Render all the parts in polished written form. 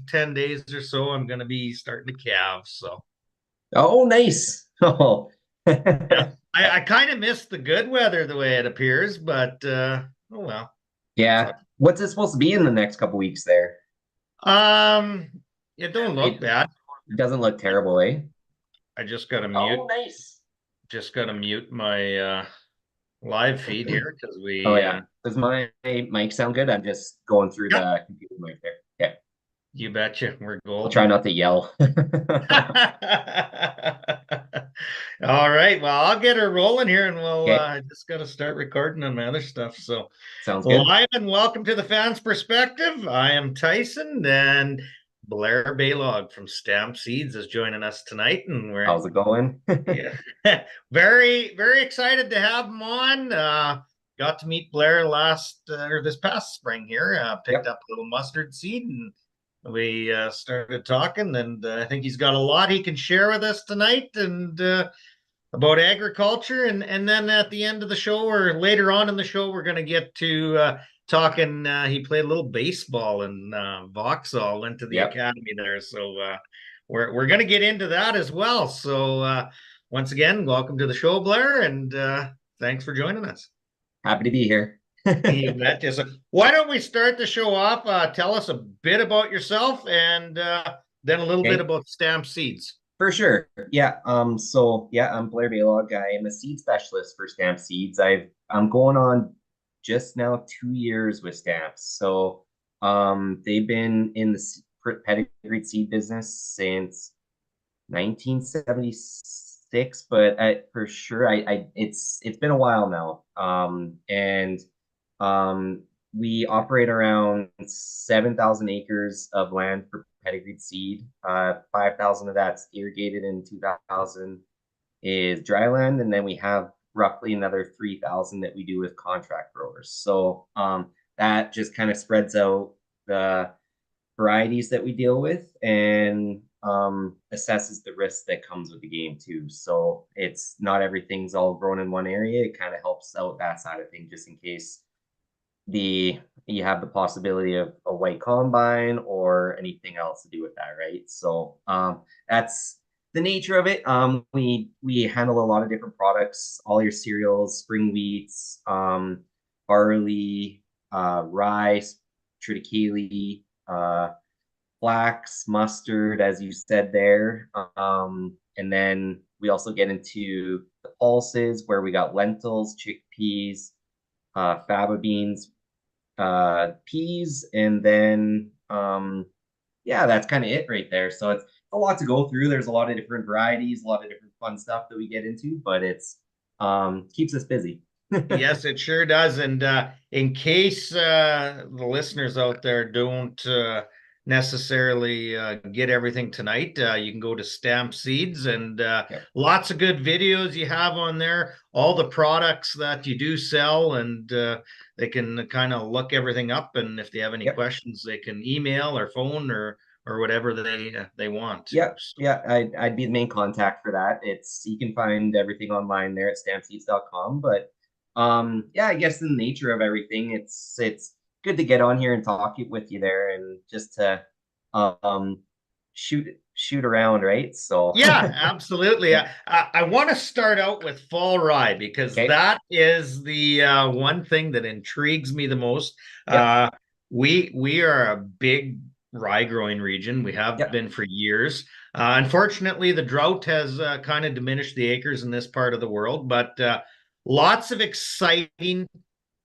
10 days or so, I'm going to be starting to calve. So, Oh, nice. Oh, yeah, I kind of miss the good weather the way it appears, but oh well. That's yeah. What's it supposed to be in the next couple weeks there? um, it don't look It bad. doesn't look terrible, eh? I Oh, nice. just got to mute my live feed here because Oh we yeah. Does my mic sound good? I'm just going through yeah, the computer mic there. Yeah. you betcha, we're I'll try golden. not to yell. All right. Well, I'll get her rolling here and we'll Okay. just got to start recording on my other stuff. So, Sounds good. live and welcome to the fans' perspective. I am Tyson and Blair Balog from Stamp Seeds is joining us tonight. And we're, How's it going? yeah, very, very excited to have him on. Got to meet Blair last or this past spring here. Picked Yep. up a little mustard seed and we started talking, and I think he's got a lot he can share with us tonight, and about agriculture. And then at the end of the show, or later on in the show, we're going to get to talking. He played a little baseball in Vauxhall, went to the Yep. academy there, so we're going to get into that as well. So once again, welcome to the show, Blair, and thanks for joining us. Happy to be here. You betcha. So why don't we start the show off? Tell us a bit about yourself and then a little bit Okay. about Stamp Seeds. For sure. Yeah. So yeah, I'm Blair Balog. I am a seed specialist for Stamp Seeds. I'm going on just now 2 years with Stamps. So they've been in the pedigreed seed business since 1976, but for sure I it's been a while now. And um we operate around 7,000 acres of land for pedigreed seed. 5,000 of that's irrigated and 2,000 is dry land. And then we have roughly another 3,000 that we do with contract growers. So that just kind of spreads out the varieties that we deal with and assesses the risk that comes with the game too. So it's not everything's all grown in one area. It kind of helps out that side of things just in case the you have the possibility of a white combine or anything else to do with that, right? So that's the nature of it. We handle a lot of different products, all your cereals, spring wheats, barley, rye, triticale, flax, mustard, as you said there. And then we also get into the pulses where we got lentils, chickpeas, faba beans, peas, and then yeah, that's kind of it right there. So it's a lot to go through. There's a lot of different varieties, a lot of different fun stuff that we get into, but it's keeps us busy. Yes, it sure does. And in case the listeners out there don't necessarily get everything tonight, you can go to Stamp Seeds and Yep. lots of good videos you have on there, all the products that you do sell, and they can kind of look everything up. And if they have any Yep. questions, they can email or phone or whatever they want to. Yep. Yeah, I'd be the main contact for that. It's you can find everything online there at stampseeds.com. But yeah, I guess in the nature of everything, it's good to get on here and talk with you there and just to um shoot around, right? So Yeah, absolutely. yeah. I want to start out with fall rye because Okay. that is the one thing that intrigues me the most. Yep. Uh, we are a big rye growing region. We have Yep. been for years. Unfortunately, the drought has kind of diminished the acres in this part of the world, but lots of exciting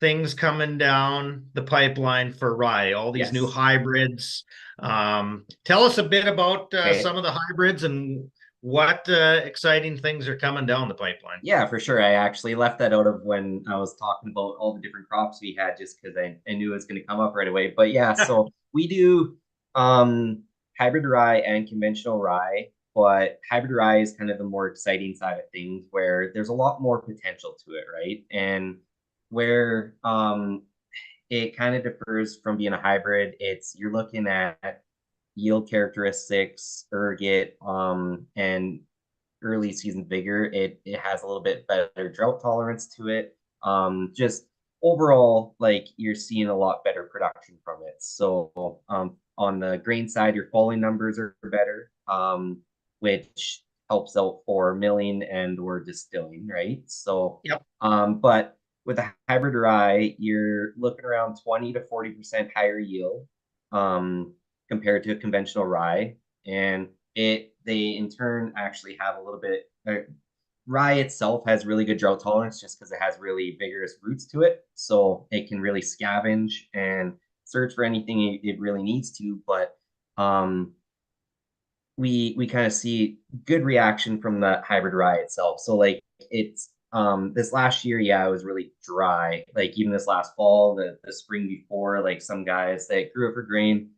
things coming down the pipeline for rye. All these new Yes. hybrids. Tell us a bit about Okay. some of the hybrids and what exciting things are coming down the pipeline. Yeah, for sure. I actually left that out of when I was talking about all the different crops we had just because I knew it was going to come up right away. But yeah, so we do hybrid rye and conventional rye, but hybrid rye is kind of the more exciting side of things where there's a lot more potential to it, right? And where it kind of differs from being a hybrid, it's you're looking at yield characteristics, ergot, and early season vigor. It has a little bit better drought tolerance to it. Just overall, like you're seeing a lot better production from it. So on the grain side, your falling numbers are better, which helps out for milling and or distilling, right? So, Yep. but with a hybrid rye, you're looking around 20 to 40% higher yield, compared to a conventional rye. And they in turn actually have a little bit, rye itself has really good drought tolerance just because it has really vigorous roots to it. So it can really scavenge and search for anything it really needs to. But um, we kind of see good reaction from the hybrid rye itself. So like it's this last year, yeah, it was really dry. Like even this last fall, the spring before, like some guys that grew it for grain,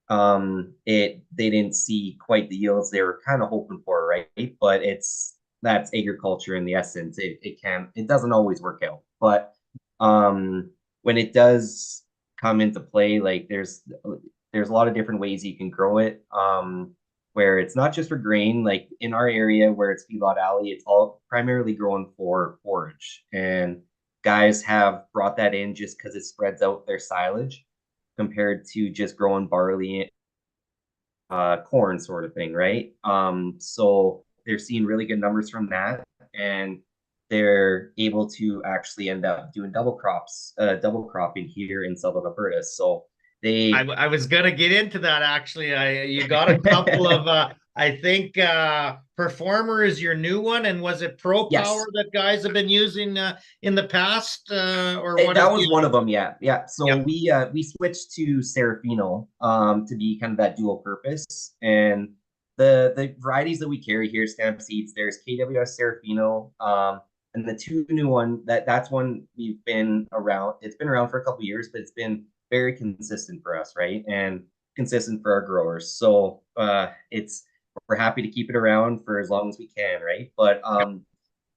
they didn't see quite the yields they were kind of hoping for, right? But that's agriculture in the essence. It doesn't always work out. But when it does come into play, like there's a lot of different ways you can grow it. Where it's not just for grain, like in our area where it's Feedlot Alley, it's all primarily grown for forage. And guys have brought that in just because it spreads out their silage compared to just growing barley, corn sort of thing, right? So they're seeing really good numbers from that, and they're able to actually end up doing double cropping here in southern Alberta. So they I was gonna get into that actually. You got a couple of I think Performer is your new one, and was it Pro Power yes, that guys have been using in the past, or what that is was the one of them. Yeah, yeah. So Yep. we switched to Serafino to be kind of that dual purpose, and the varieties that we carry here, stamp seeds. There's KWS Serafino, and the two new one that's one we've been around. It's been around for a couple of years, but it's been very consistent for us, right? And consistent for our growers. So it's we're happy to keep it around for as long as we can, right? But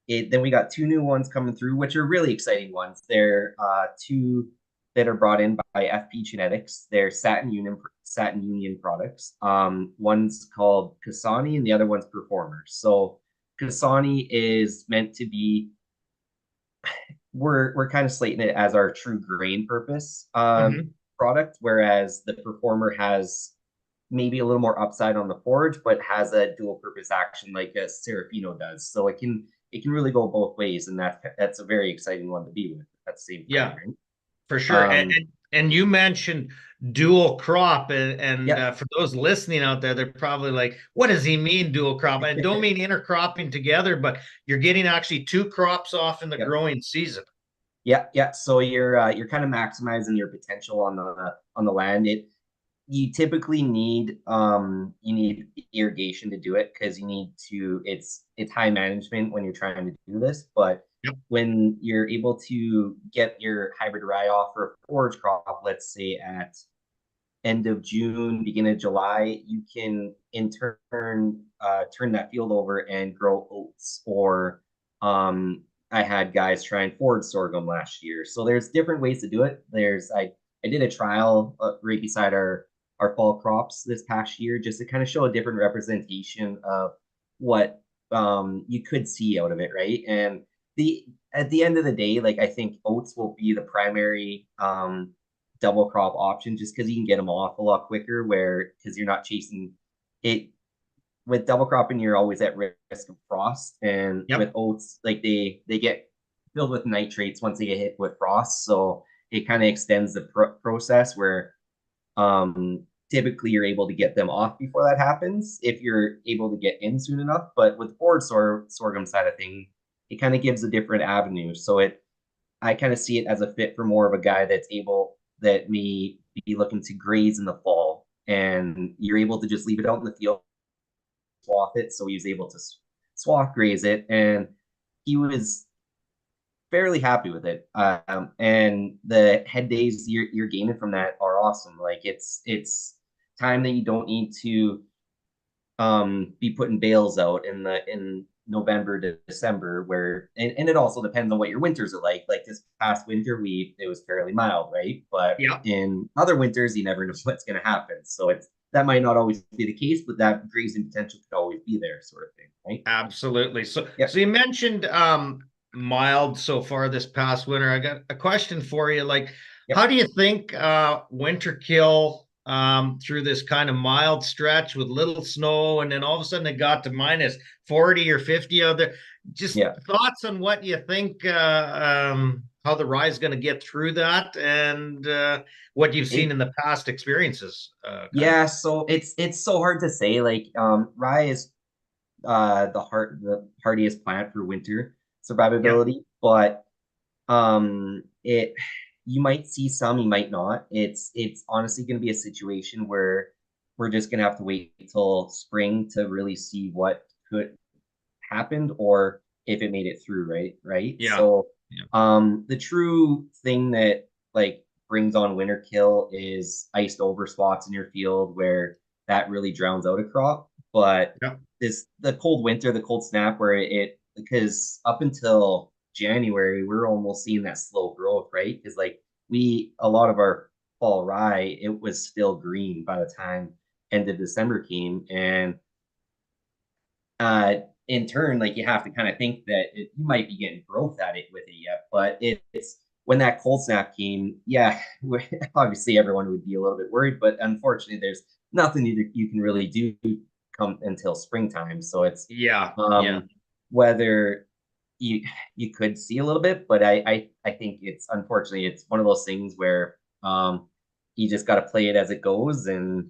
then we got two new ones coming through, which are really exciting ones. They're two that are brought in by FP Genetics. They're Satin Union products. One's called Kasani and the other one's Performer. So Kasani is meant to be, we're kind of slating it as our true grain purpose Mhm. product, whereas the Performer has maybe a little more upside on the forage, but has a dual purpose action like a Serafino does. So it can really go both ways, and that's a very exciting one to be with at the same time, Yeah, right? for sure. Um, And you mentioned dual crop, and yeah, for those listening out there, they're probably like, "What does he mean dual crop?" I don't mean intercropping together, but you're getting actually two crops off in the yep, growing season. yeah, yeah. So you're kind of maximizing your potential on the land. You typically need irrigation to do it because you need to it's high management when you're trying to do this, but Yep. when you're able to get your hybrid rye off for a forage crop, let's say at end of June, beginning of July, you can in turn turn that field over and grow oats. Or I had guys try and forage sorghum last year. So there's different ways to do it. I did a trial right beside our fall crops this past year just to kind of show a different representation of what you could see out of it, right? And the at the end of the day, like I think oats will be the primary double crop option just because you can get them off a lot quicker where because you're not chasing it with double cropping you're always at risk of frost, and with Yep. oats like they get filled with nitrates once they get hit with frost, so it kind of extends the process where um typically you're able to get them off before that happens if you're able to get in soon enough. But with forward sorghum side of thing, it kind of gives a different avenue. So I kind of see it as a fit for more of a guy that may be looking to graze in the fall, and you're able to just leave it out in the field, swath it. So he was able to swath graze it, and he was fairly happy with it. And the head days you're gaining from that are awesome. Like it's time that you don't need to be putting bales out in November to December, where and it also depends on what your winters are like. Like this past winter, it was fairly mild, right? But Yep. in other winters, you never know what's going to happen. So that might not always be the case, but that grazing potential could always be there, sort of thing, right? Absolutely. So, Yep. so you mentioned mild so far this past winter. I got a question for you. Like, how Yep. do you think winter kill through this kind of mild stretch with little snow, and then all of a sudden it got to minus 40 or 50 out there. Just Yeah. thoughts on what you think, how the rye is going to get through that, and what you've seen It in the past experiences, kind of. yeah, so it's so hard to say. Like rye is the hardiest plant for winter Yeah, survivability, but it you might see some, you might not. It's honestly going to be a situation where we're just going to have to wait until spring to really see what could happened or if it made it through, right? yeah, So yeah, the true thing that like brings on winter kill is iced over spots in your field where that really drowns out a crop. But yeah. this the cold winter, the cold snap where it because up until January, we're almost seeing that slow growth, right? Because like we a lot of our fall rye, it was still green by the time end of December came. And uh, in turn, like you have to kind of think that you might be getting growth at it with it yet, but it's when that cold snap came, yeah, obviously everyone would be a little bit worried, but unfortunately, there's nothing you can really do come until springtime. So it's Yeah, yeah, um, whether you you could see a little bit, but I think it's unfortunately it's one of those things where you just got to play it as it goes, and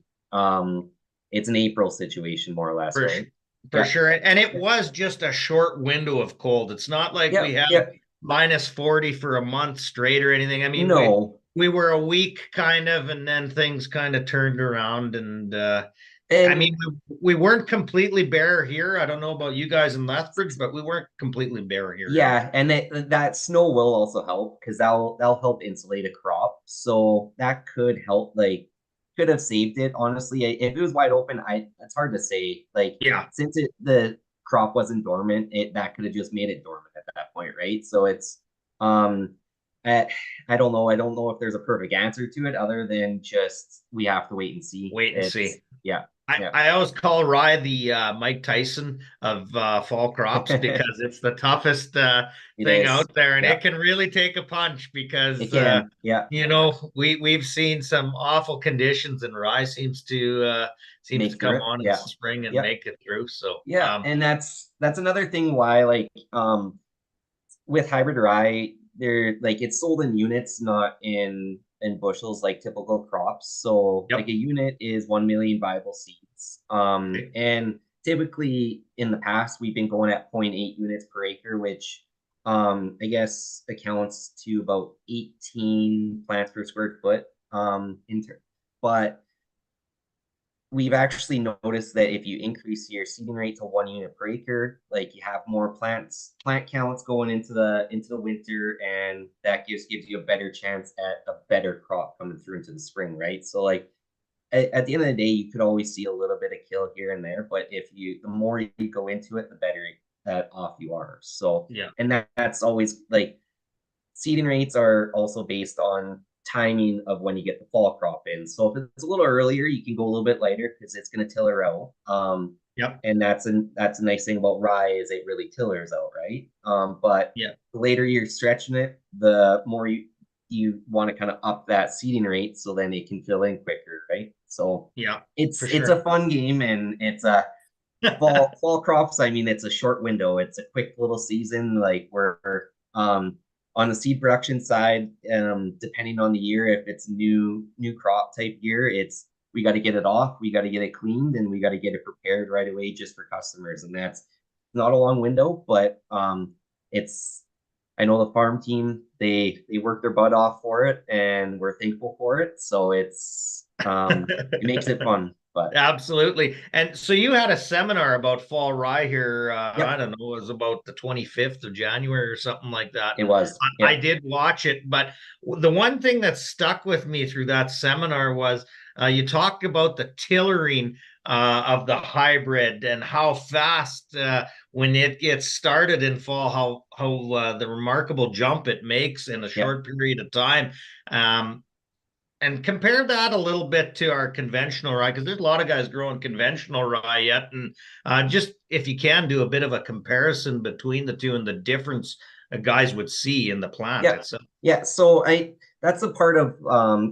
it's an April situation more or less, for right? for Yeah. sure. And it was just a short window of cold. It's not like we Yep. had Yep. minus 40 for a month straight or anything. I mean, No. we were a week kind of, and then things kind of turned around. And I mean, And we weren't completely bare here. I don't know about you guys in Lethbridge, but we weren't completely bare here either. yeah, and that snow will also help because that'll help insulate a crop. So that could help, like, could have saved it. Honestly, if it was wide open, I it's hard to say. Like, Yeah, since the crop wasn't dormant, it that could have just made it dormant at that point, right? So it's um, I, I don't know. I don't know if there's a perfect answer to it other than just we have to wait and see. wait and It's see. yeah, I, yeah. I always call rye the Mike Tyson of fall crops because it's the toughest It thing is. out there, and Yeah, it can really take a punch it because can. Yeah, we've seen some awful conditions, and rye seems to make through come it. on in the Yeah. spring and Yeah. make it through. So Yeah, and that's another thing why like with hybrid rye, they're like it's sold in units, not in bushels like typical crops. So like yep. a unit is 1 million viable seeds. Okay. And typically in the past we've been going at zero point 0.8 units per acre, which I guess accounts to about 18 plants per square foot. But we've actually noticed that if you increase your seeding rate to 1 unit per acre, like you have more plant counts going into the winter, and that gives you a better chance at a better crop coming through into the spring, right? So like at the end of the day, you could always see a little bit of kill here and there, but if you the more you go into it, the better off you are. So Yeah. and that's always like seeding rates are also based on timing of when you get the fall crop in. So if it's a little earlier, you can go a little bit later because it's going to tiller out. Yep. And that's a nice thing about rye is it really tillers out, right? But Yeah. the later you're stretching it, the more you want to kind of up that seeding rate so then it can fill in quicker, right? So Yeah. For it's a sure. fun game, and it's a fall crops. I mean, it's a short window. It's a quick little season. Like we're um on the seed production side, depending on the year, if it's new crop type year, it's we got to get it off, we got to get it cleaned, and we got to get it prepared right away just for customers. And that's not a long window, but it's I know the farm team they work their butt off for it, and we're thankful for it. So it makes it fun. But Absolutely. And so you had a seminar about fall rye here. I yep, don't know, it was about the 25th of January or something like that. it And was. I Yep. did watch it, but the one thing that stuck with me through that seminar was you talked about the tillering of the hybrid and how fast when it gets started in fall, how the remarkable jump it makes in a Yep. short period of time. Um, and compare that a little bit to our conventional rye, because there's a lot of guys growing conventional rye yet. And just if you can do a bit of a comparison between the two and the difference guys would see in the plant Yeah. itself. Yeah. So I that's a part of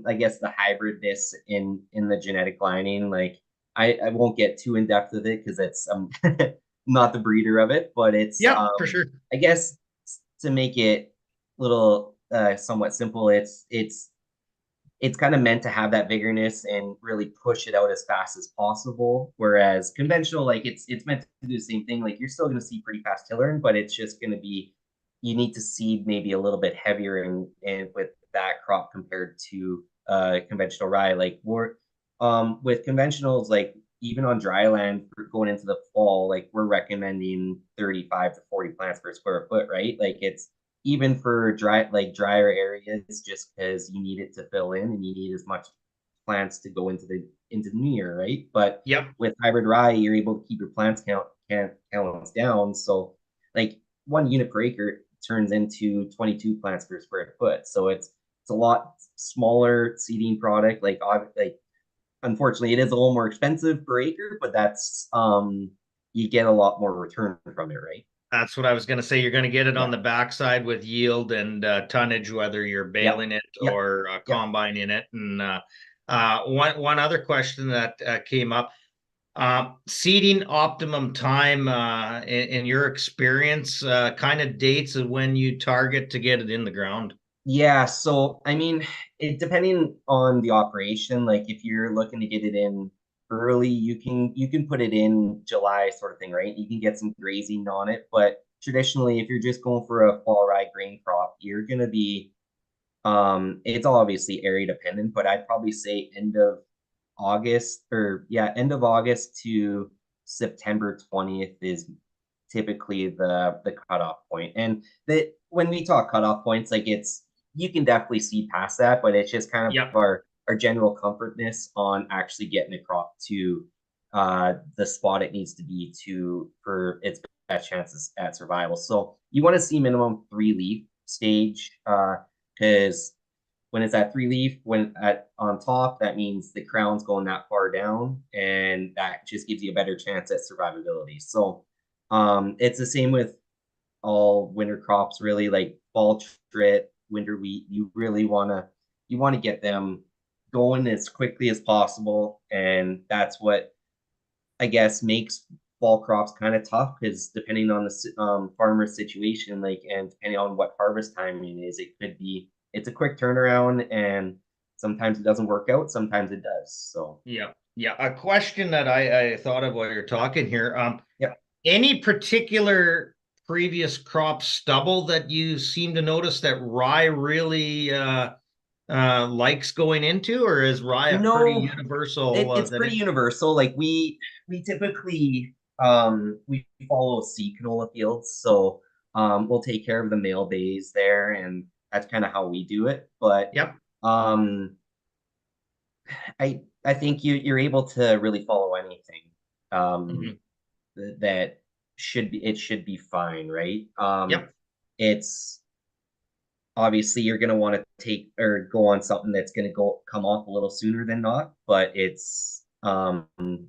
I guess the hybridness in the genetic lining. Like I won't get too in depth with it because it's not the breeder of it, but it's Yep, for sure. I guess to make it a little somewhat simple, it's kind of meant to have that vigorness and really push it out as fast as possible. Whereas conventional, like it's meant to do the same thing. Like you're still going to see pretty fast tillering, but it's just going to be you need to seed maybe a little bit heavier in with that crop compared to conventional rye. Like we're with conventionals, like even on dry land going into the fall, like we're recommending 35 to 40 plants per square foot, right? Like it's even for drier areas, just because you need it to fill in and you need as much plants to go into the new year, right? But Yep. with hybrid rye, you're able to keep your counts down. So like 1 unit per acre turns into 22 plants per square foot. So it's a lot smaller seeding product. Like unfortunately, it is a little more expensive per acre, but that's you get a lot more return from it, right? That's what I was going to say. You're going to get it on Yeah. the backside with yield and tonnage, whether you're Yep. baling it Yep. or Yep. combining it. And one other question that came up: seeding optimum time in your experience, kind of dates of when you target to get it in the ground. Yeah, so I mean, it depending on the operation, like if you're looking to get it in early, you can put it in July sort of thing, right? You can get some grazing on it, but traditionally, if you're just going for a fall rye grain crop, you're gonna be it's all obviously area dependent, but I'd probably say end of August or yeah, end of August to September 20th is typically the cutoff point. And that when we talk cutoff points, like it's you can definitely see past that, but it's just kind of Yep. our general comfortness on actually getting a crop to the spot it needs to be to for its best chances at survival. So you want to see minimum 3 leaf stage because when it's at 3 leaf, when at on top, that means the crown's going that far down, and that just gives you a better chance at survivability. So, it's the same with all winter crops, really, like fall trit, winter wheat. You want to get them going as quickly as possible, and that's what I guess makes fall crops kind of tough because depending on the farmer's situation, like and depending on what harvest timing is, it's a quick turnaround, and sometimes it doesn't work out, sometimes it does. So Yeah. Yeah. A question that I thought of while you're talking here. yep. Any particular previous crop stubble that you seem to notice that rye really likes going into, or is rye a pretty No, universal it's that pretty it? universal. Like we typically we follow seed canola fields, so we'll take care of the male bays there, and that's kind of how we do it. But Yep. um I think you're able to really follow anything um Mhm. that should be fine, right? Yep. It's obviously you're going to want to take or go on something that's going to go come off a little sooner than not, but it's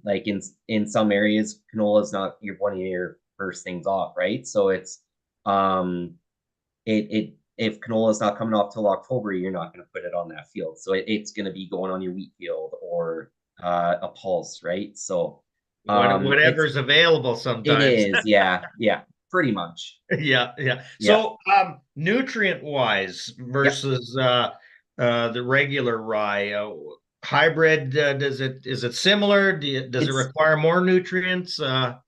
like in some areas canola is not your one of your first things off, right? So it's um it if canola is not coming off till October, you're not going to put it on that field. So it's going to be going on your wheat field or a pulse, right? So Whatever's available it sometimes. is, yeah, yeah, pretty much. Yeah, yeah. Yeah. So, nutrient wise Yep. versus the regular rye, hybrid, is it similar? Does it It's require more nutrients? so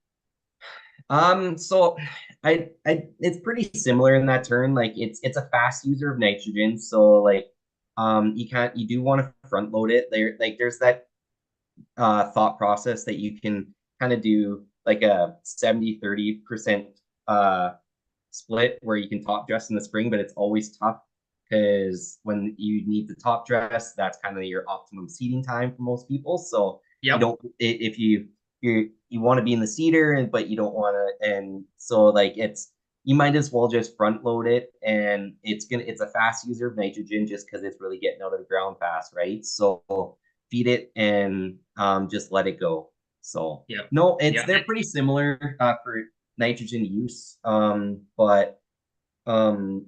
it's pretty similar in that turn. Like it's a fast user of nitrogen. So like you do want to front load it. There's that thought process that you can kind of do like a 70-30% split where you can top dress in the spring, but it's always tough because when you need the top dress, that's kind of your optimum seeding time for most people. So you Yep. don't if you want to be in the cedar and but you don't want to and so like it's you might as well just front load it and it's a fast user of nitrogen just because it's really getting out of the ground fast, right? So feed it and just let it go. So Yep. no, Yeah. they're pretty similar for nitrogen use. But um,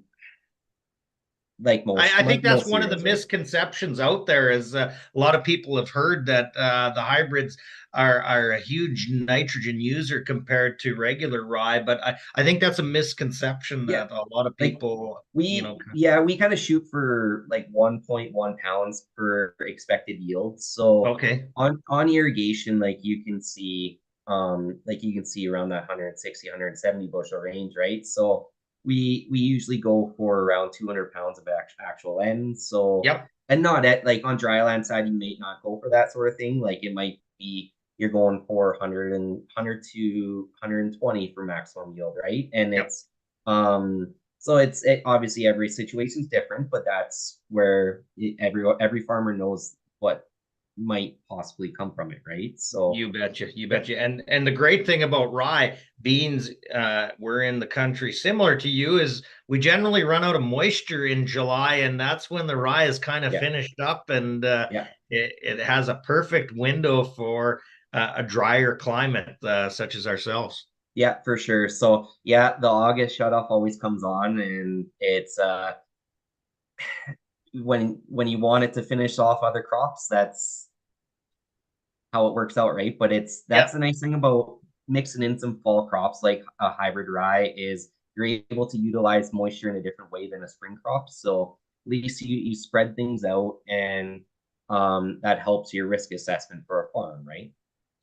like I think that's most one of the cereals, right? misconceptions out there is a lot of people have heard that the hybrids are a huge nitrogen user compared to regular rye, but I think that's a misconception Yeah. that a lot of Like people, we kind of shoot for like 1.1 pounds per expected yield. So okay. on irrigation, like you can see around that 160, 170 bushel range, right? So we usually go for around 200 pounds of actual N. So Yep, and not at like on dry land side, you may not go for that sort of thing. Like it might be you're going for 100 and 100 to 120 for maximum yield, right? And yep. so obviously every situation is different, but that's where every farmer knows what might possibly come from it, right? So You betcha, you yeah, betcha. And the great thing about rye beans, we're in the country similar to you, is we generally run out of moisture in July, and that's when the rye is kind of yeah, finished up, and yeah, it has a perfect window for a drier climate, such as ourselves. yeah, for sure. So yeah, the August shut off always comes on, and it's when you want it to finish off other crops, that's how it works out, right? But that's the Yep, nice thing about mixing in some fall crops like a hybrid rye is you're able to utilize moisture in a different way than a spring crop. So at least you spread things out, and that helps your risk assessment for a farm, right?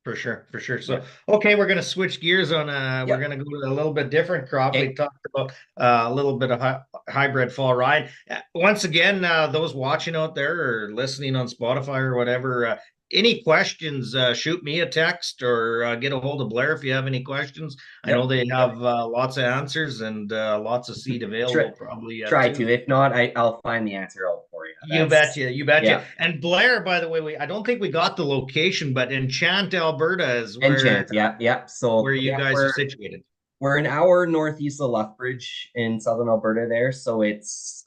for sure, for sure. So, Yep. okay, we're going to switch gears on. We're Yep. going to go to a little bit different crop. We Okay. talked about a little bit of hybrid fall rye. Once again, those watching out there or listening on Spotify or whatever, any questions, shoot me a text or get a hold of Blair if you have any questions. I know Yep. they Yep. have lots of answers and lots of seed Try available probably try too. to. If not, I'll find the answer out for you. You That's betcha, you betcha. yeah. And Blair, by the way, I don't think we got the location, but Enchant, Alberta is Enchant. Yeah. Yeah. where So you yeah, guys are situated. we're an hour northeast of Lethbridge in southern Alberta there. So it's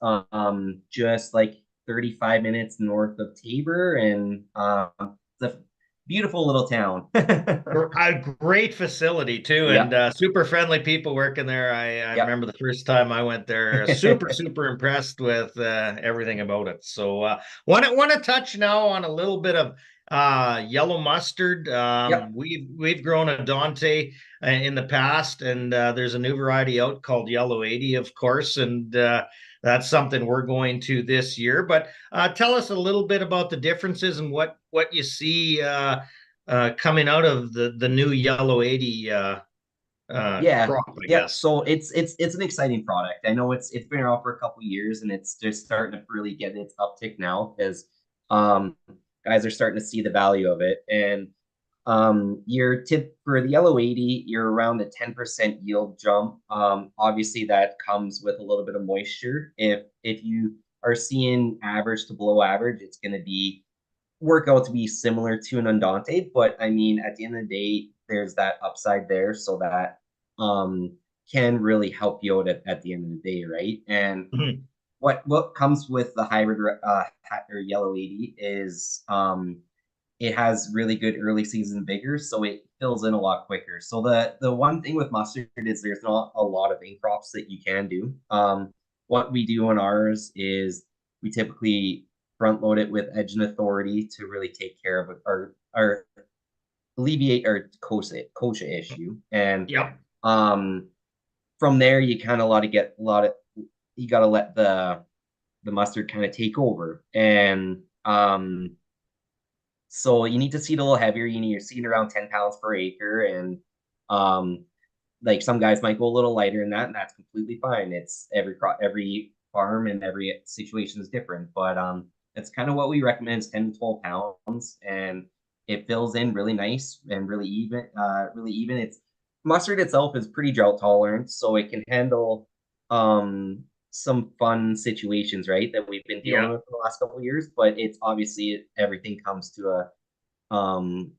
just like 35 minutes north of Tabor, and it's a beautiful little town. A great facility too, and Yep. super friendly people working there. I Yep. remember the first time I went there, super impressed with everything about it. So, want to touch now on a little bit of yellow mustard. Yep. We've grown a Dante in the past, and there's a new variety out called Yellow 80, of course, and that's something we're going to this year. But tell us a little bit about the differences and what you see. Coming out of the new Yellow 80 Yeah. crop, I Yep. guess. So it's an exciting product. I know it's been around for a couple years, and it's just starting to really get its uptick now because um guys are starting to see the value of it. And your tip for the yellow 80, you're around a 10% yield jump. Obviously that comes with a little bit of moisture. If you are seeing average to below average, it's going to be work out to be similar to an Andante, but I mean, at the end of the day, there's that upside there, so that um, can really help you out at the end of the day, right? And Mhm. what comes with the hybrid or yellow 80 is it has really good early season vigor, so it fills in a lot quicker. So the one thing with mustard is there's not a lot of in crops that you can do. What we do on ours is we typically front load it with edge and authority to really take care of our alleviate our kochia issue, and Yep. um, from there you kind of get a lot of you got to let the mustard kind of take over, and so you need to seed a little heavier. You need your seed around 10 pounds per acre. And um, like some guys might go a little lighter in that, and that's completely fine. It's every farm and every situation is different. But that's kind of what we recommend is 10 to 12 pounds. And it fills in really nice and really even. It's mustard itself is pretty drought tolerant, so it can handle some fun situations, right, that we've been dealing Yeah. with for the last couple of years. But it's obviously everything comes to um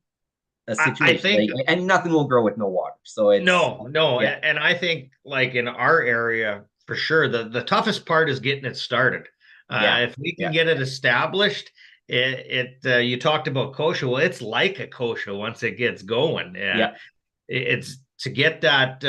a I situation think like, and nothing will grow with no water. So it's no, yeah, and I think like in our area for sure, the toughest part is getting it started. yeah, If we can yeah, get it established, you talked about kosher. Well, it's like a kosher once it gets going. yeah, It's to get that,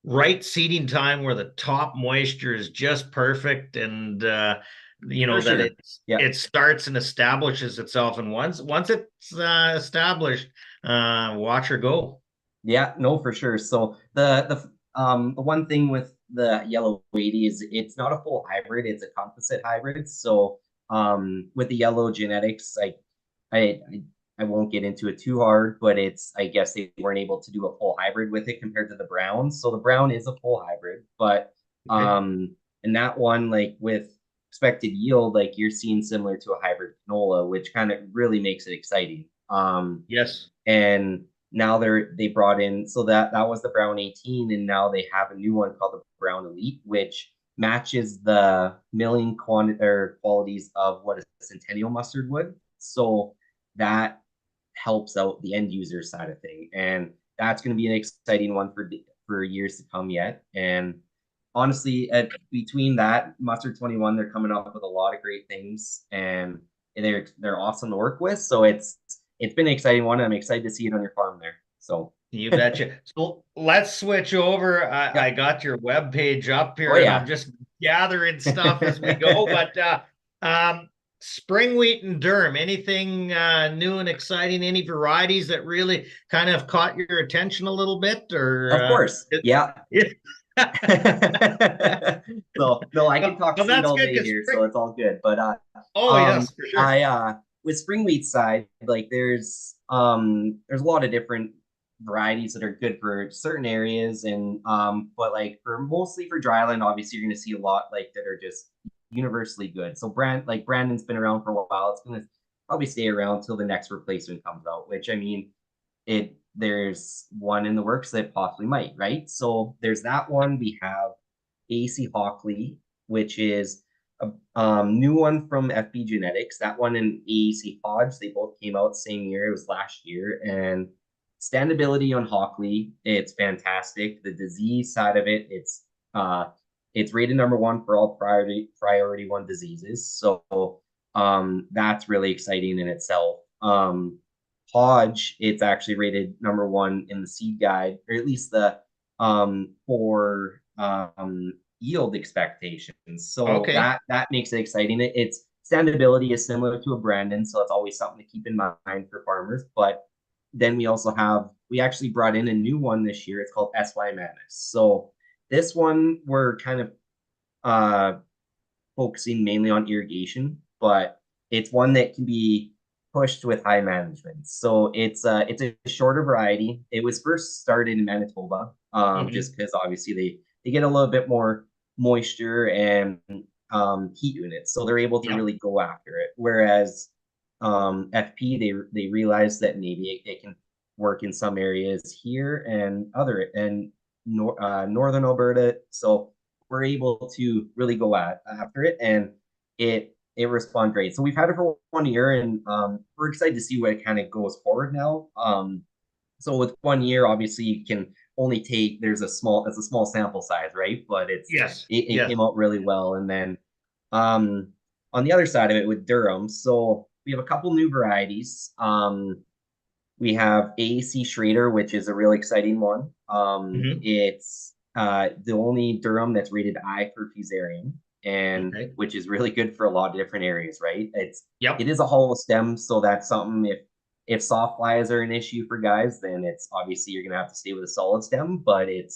right seeding time where the top moisture is just perfect, and For that sure. Yeah. it starts and establishes itself. And once it's established, watch her go. Yeah, no, for sure. So the one thing with the yellow 80 is it's not a full hybrid, it's a composite hybrid. So with the yellow genetics, I I, I won't get into it too hard, but it's I guess they weren't able to do a full hybrid with it compared to the brown. So the brown is a full hybrid, but Okay. and that one like with expected yield, like you're seeing similar to a hybrid canola, which kind of really makes it exciting. Yes. And now they brought in so that was the Brown 18, and now they have a new one called the Brown Elite, which matches the milling quantity or qualities of what a Centennial mustard would. So that helps out the end user side of thing, and that's going to be an exciting one for years to come yet. And honestly, between that mustard 21, they're coming up with a lot of great things, and they're awesome to work with. So it's been an exciting one. I'm excited to see it on your farm there. So You betcha. So let's switch over. I yeah. got your web page up Oh here, and I'm yeah. just gathering stuff as we go. But um, spring wheat and durum, anything new and exciting? Any varieties that really kind of caught your attention a little bit, or Of course. Yeah. it, So no, I can well, talk seed that's all good day because here, spring. so it's all good. But Oh yes, for sure. I with spring wheat side, like there's a lot of different varieties that are good for certain areas, and but like for mostly for dryland, obviously you're gonna see a lot like that are just universally good. So Brandon's been around for a while. It's gonna probably stay around till the next replacement comes out, which I mean there's one in the works that possibly might, right? So there's that one. We have AC Hockley, which is a new one from FB Genetics. That one and AEC Hodge, they both came out same year. It was last year. And standability on Hockley, it's fantastic. The disease side of it, it's rated number one for all priority one diseases. So that's really exciting in itself. Hodge, it's actually rated number one in the seed guide, or at least the for yield expectations. So Okay. that makes it exciting. Its standability is similar to a Brandon, so it's always something to keep in mind for farmers. But then we actually brought in a new one this year. It's called SY Manus. So this one we're kind of uh focusing mainly on irrigation, but it's one that can be pushed with high management. So it's a shorter variety. It was first started in Manitoba, Hmm. just because obviously they get a little bit more moisture and heat units, so they're able to Yep. really go after it. Whereas FP they realize that maybe it can work in some areas here and other and northern Alberta. So we're able to really go after it, and it responds great. So we've had it for 1 year, and we're excited to see what it kind of goes forward now. So with 1 year, obviously you can only take it's a small sample size, right? But Yes. it Yes. came out really well. And then um, on the other side of it with Durham, so we have a couple new varieties. We have AAC Schrader, which is a really exciting one. Hmm. It's the only durum that's rated I for fusarium, and Okay. which is really good for a lot of different areas, right? It Yep. is a hollow stem, so that's something if soft flies are an issue for guys, then it's obviously you're gonna have to stay with a solid stem, but it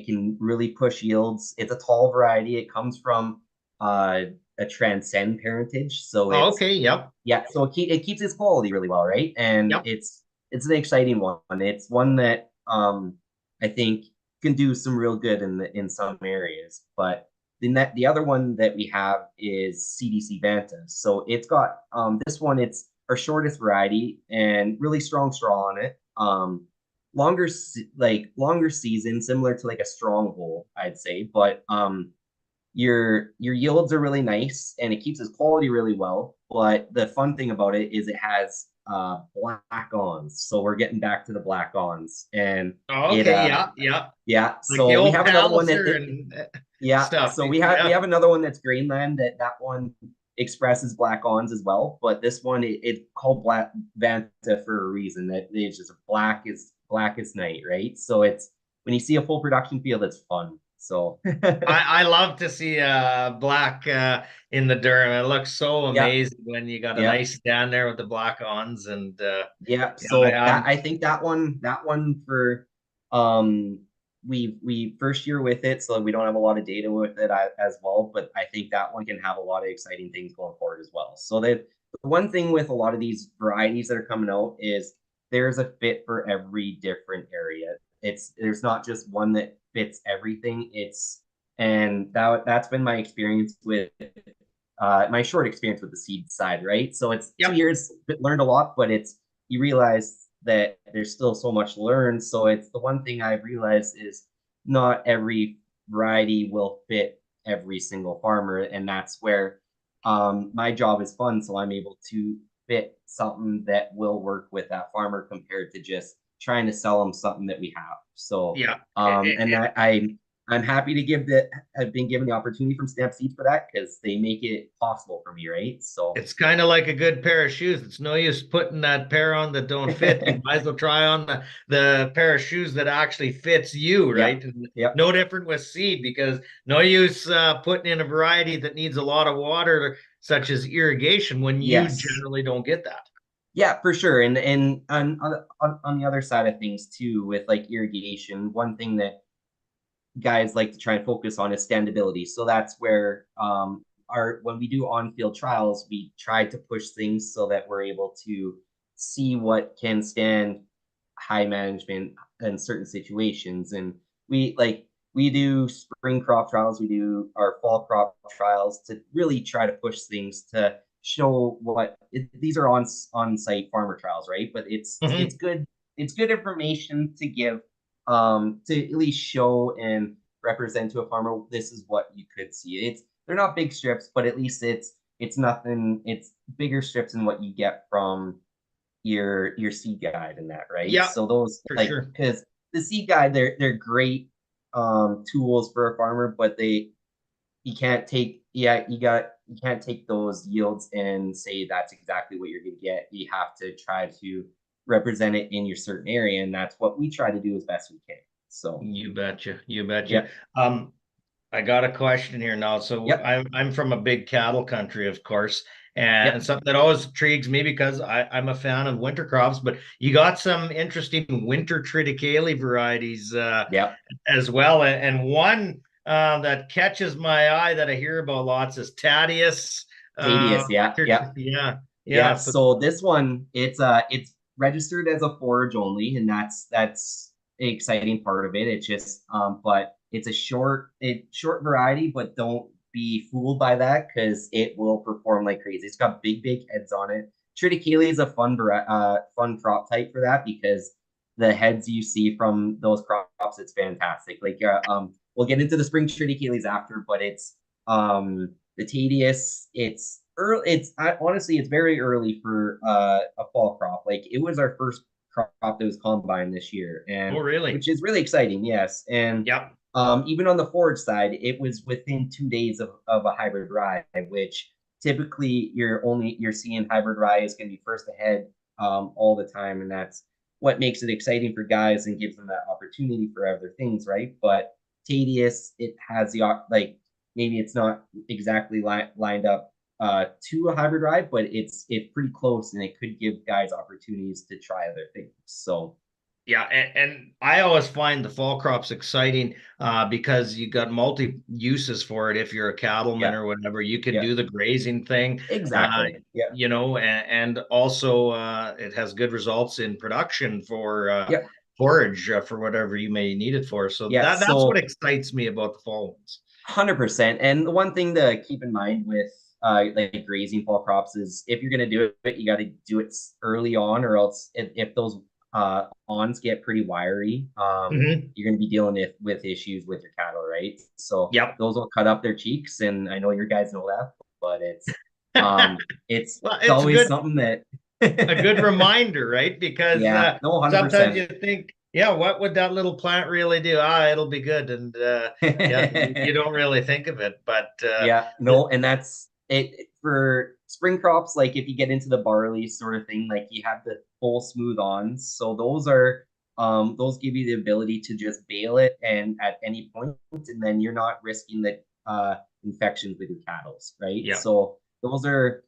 can really push yields. It's a tall variety. It comes from uh, a transcend parentage, so Oh, okay. Yep. yeah, so it keeps its quality really well, right? And Yep. it's an exciting one. It's one that I think can do some real good in some areas. But the other one that we have is CDC Vanta. So it's got this one. It's our shortest variety and really strong straw on it. Longer season, similar to like a stronghold, I'd say. But your yields are really nice and it keeps its quality really well. But the fun thing about it is it has black ons. So we're getting back to the black ons. And Oh, it okay. Yeah. Yeah. yeah, Like the so we old have another one Palliser and yeah, stuff. so we Yeah. have another one that's Greenland that one expresses black ons as well. But this one it's called Black Vanta for a reason. That it's just black is night, right? So when you see a full production field, it's fun. So I love to see black in the durum. It looks so yeah, amazing when you got a yeah. nice stand there with the black ons, and Yeah, yeah, so that I think that one for we first year with it, so we don't have a lot of data with it as well, but I think that one can have a lot of exciting things going forward as well. So that the one thing with a lot of these varieties that are coming out is there's a fit for every different area. There's not just one that fits everything. And that's been my experience with my short experience with the seed side, right? So it's yep. 2 years, learned a lot, but you realize that there's still so much to learn. So it's the one thing I've realized is not every variety will fit every single farmer, and that's where my job is fun. So I'm able to fit something that will work with that farmer compared to just trying to sell them something that we have. So Yeah. and I'm happy to give that. I've been given the opportunity from Snap Seeds for that because they make it possible for me, right? So It's kind of like a good pair of shoes. It's no use putting that pair on that don't fit. You might as well try on the pair of shoes that actually fits you, right? yep, And yep, no different with seed because no use putting in a variety that needs a lot of water, such as irrigation, when you yes, generally don't get that. yeah, for sure. And on the other side of things too, with like irrigation, one thing that guys like to try and focus on is standability. So that's where our when we do on-field trials, we try to push things so that we're able to see what can stand high management in certain situations. And we do spring crop trials, we do our fall crop trials to really try to push things to show these are on-site farmer trials, right? But Mhm. it's good information to give to at least show and represent to a farmer this is what you could see. They're not big strips, but at least it's nothing. It's bigger strips than what you get from your seed guide and that, right? Yeah, So those for like sure. because the seed guide they're great tools for a farmer, but they you can't take yeah you can't take those yields and say that's exactly what you're going to get. You have to try to represent it in your certain area, and that's what we try to do as best we can. So You betcha. You betcha. yep, Um, I got a question here now. So yep, I'm from a big cattle country, of course, and yep, something that always intrigues me because I'm a fan of winter crops, but you got some interesting winter triticale varieties yep. as well. And one that catches my eye that I hear about lots is Tadius. Tedious, yeah, yeah. Yeah, Yeah, yeah. So so this one it's registered as a forage only, and that's the exciting part of it. It's just but it's a short variety, but don't be fooled by that because it will perform like crazy. It's got big heads on it. Triticale is a fun crop type for that because the heads you see from those crops, it's fantastic. We'll get into the spring triticales after, but the tedious. It's early. Honestly, it's very early for a fall crop. Like it was our first crop that was combined this year, oh, and really? which is really exciting. Yes, and Yep. even on the forage side, it was within 2 days of a hybrid rye, which typically you're seeing hybrid rye is going to be first ahead all the time, and that's what makes it exciting for guys and gives them that opportunity for other things, right? But tedious, it has the maybe it's not exactly lined up to a hybrid rye, but it's pretty close, and it could give guys opportunities to try other things. So Yeah, and I always find the fall crops exciting because you got multi uses for it. If you're a cattleman yeah, or whatever, you can yeah, do the grazing thing, uh, exactly, yeah, and also it has good results in production for yeah, forage for whatever you may need it for. So yeah. that's what So excites me about the fall ones. 100%. And the one thing to keep in mind with like grazing fall crops is if you're going to do it, you got to do it early on, or else if those awns get pretty wiry, Hmm. you're going to be dealing with issues with your cattle, right? So Yep. those will cut up their cheeks, and I know your guys know that, but um, Well, it's it's always good. something that A good reminder, right? Because yeah, no, sometimes 100%. you think, yeah, what would that little plant really do? Ah, it'll be good, and yeah, you don't really think of it, but Yeah, no, and that's it for spring crops. Like if you get into the barley sort of thing, like you have the full smooth ons. So those are those give you the ability to just bale it and at any point, and then you're not risking the infections with your cattle, right? Yeah, So those are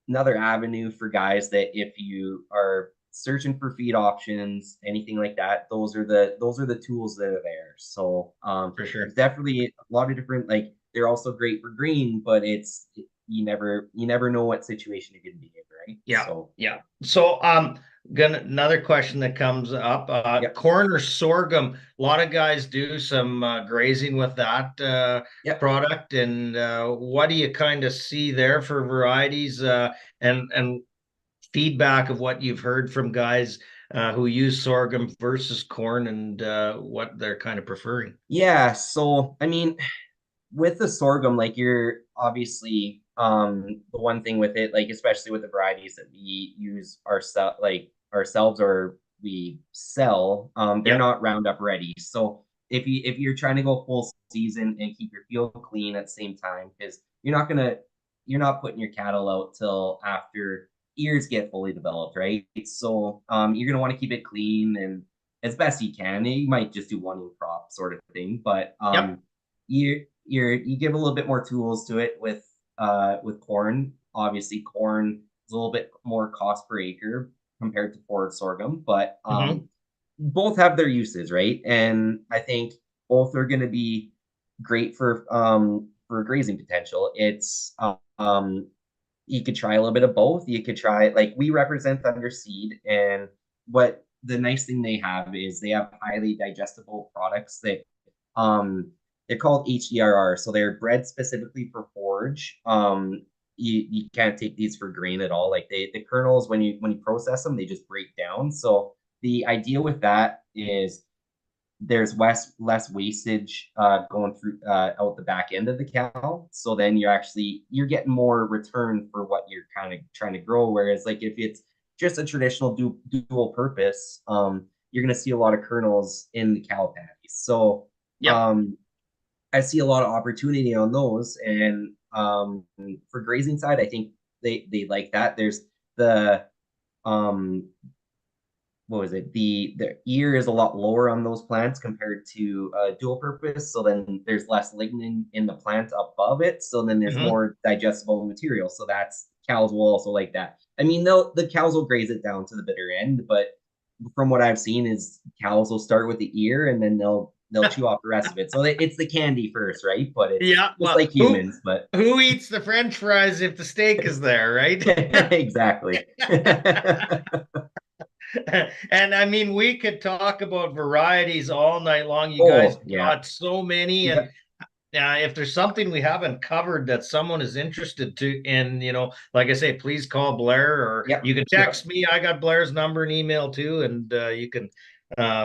another avenue for guys that if you are searching for feed options, anything like that, those are the tools that are there. So for sure. there's definitely a lot of different, like they're also great for green, but you never know what situation you're gonna be in, right? Yeah, So yeah. So, gonna another question that comes up: yep, corn or sorghum? A lot of guys do some grazing with that yep. product, and what do you kind of see there for varieties and feedback of what you've heard from guys who use sorghum versus corn and what they're kind of preferring? Yeah, so I mean, with the sorghum, like you're obviously the one thing with it, like especially with the varieties that we use ourselves or we sell, they're Yep. not Roundup ready. So if you're trying to go full season and keep your field clean at the same time, because you're not putting your cattle out till after ears get fully developed, right? So you're gonna want to keep it clean and as best you can. You might just do one crop sort of thing, but Yep. you give a little bit more tools to it with corn. Obviously, corn is a little bit more cost per acre compared to forward sorghum, but Hmm. both have their uses, right? And I think both are going to be great for grazing potential. It's you could try a little bit of both. You could try, like, we represent Thunder Seed, and what the nice thing they have is they have highly digestible products that um they're called HDRR, so they're bred specifically for forage. You can't take these for grain at all. Like the kernels, when you process them, they just break down. So the idea with that is there's less wastage going through out the back end of the cow. So then you're getting more return for what you're kind of trying to grow. Whereas like if it's just a traditional dual purpose, you're gonna see a lot of kernels in the cow patties. So Yep. um, I see a lot of opportunity on those. And for grazing side, I think they like that. There's the um what was it? The ear is a lot lower on those plants compared to dual purpose. So then there's less lignin in the plant above it. So then there's Hmm. more digestible material. So that's cows will also like that. I mean, the cows will graze it down to the bitter end, but from what I've seen is cows will start with the ear and then they'll chew off the rest of it. So it's the candy first, right? But it's Yeah. just Well, like humans, but who eats the French fries if the steak is there, right? exactly. And I mean, we could talk about varieties all night long. You guys Oh, yeah. got so many, and Yep. if there's something we haven't covered that someone is interested to in, like I say, please call Blair or Yep. you can Yep. text me. I got Blair's number and email too, and you can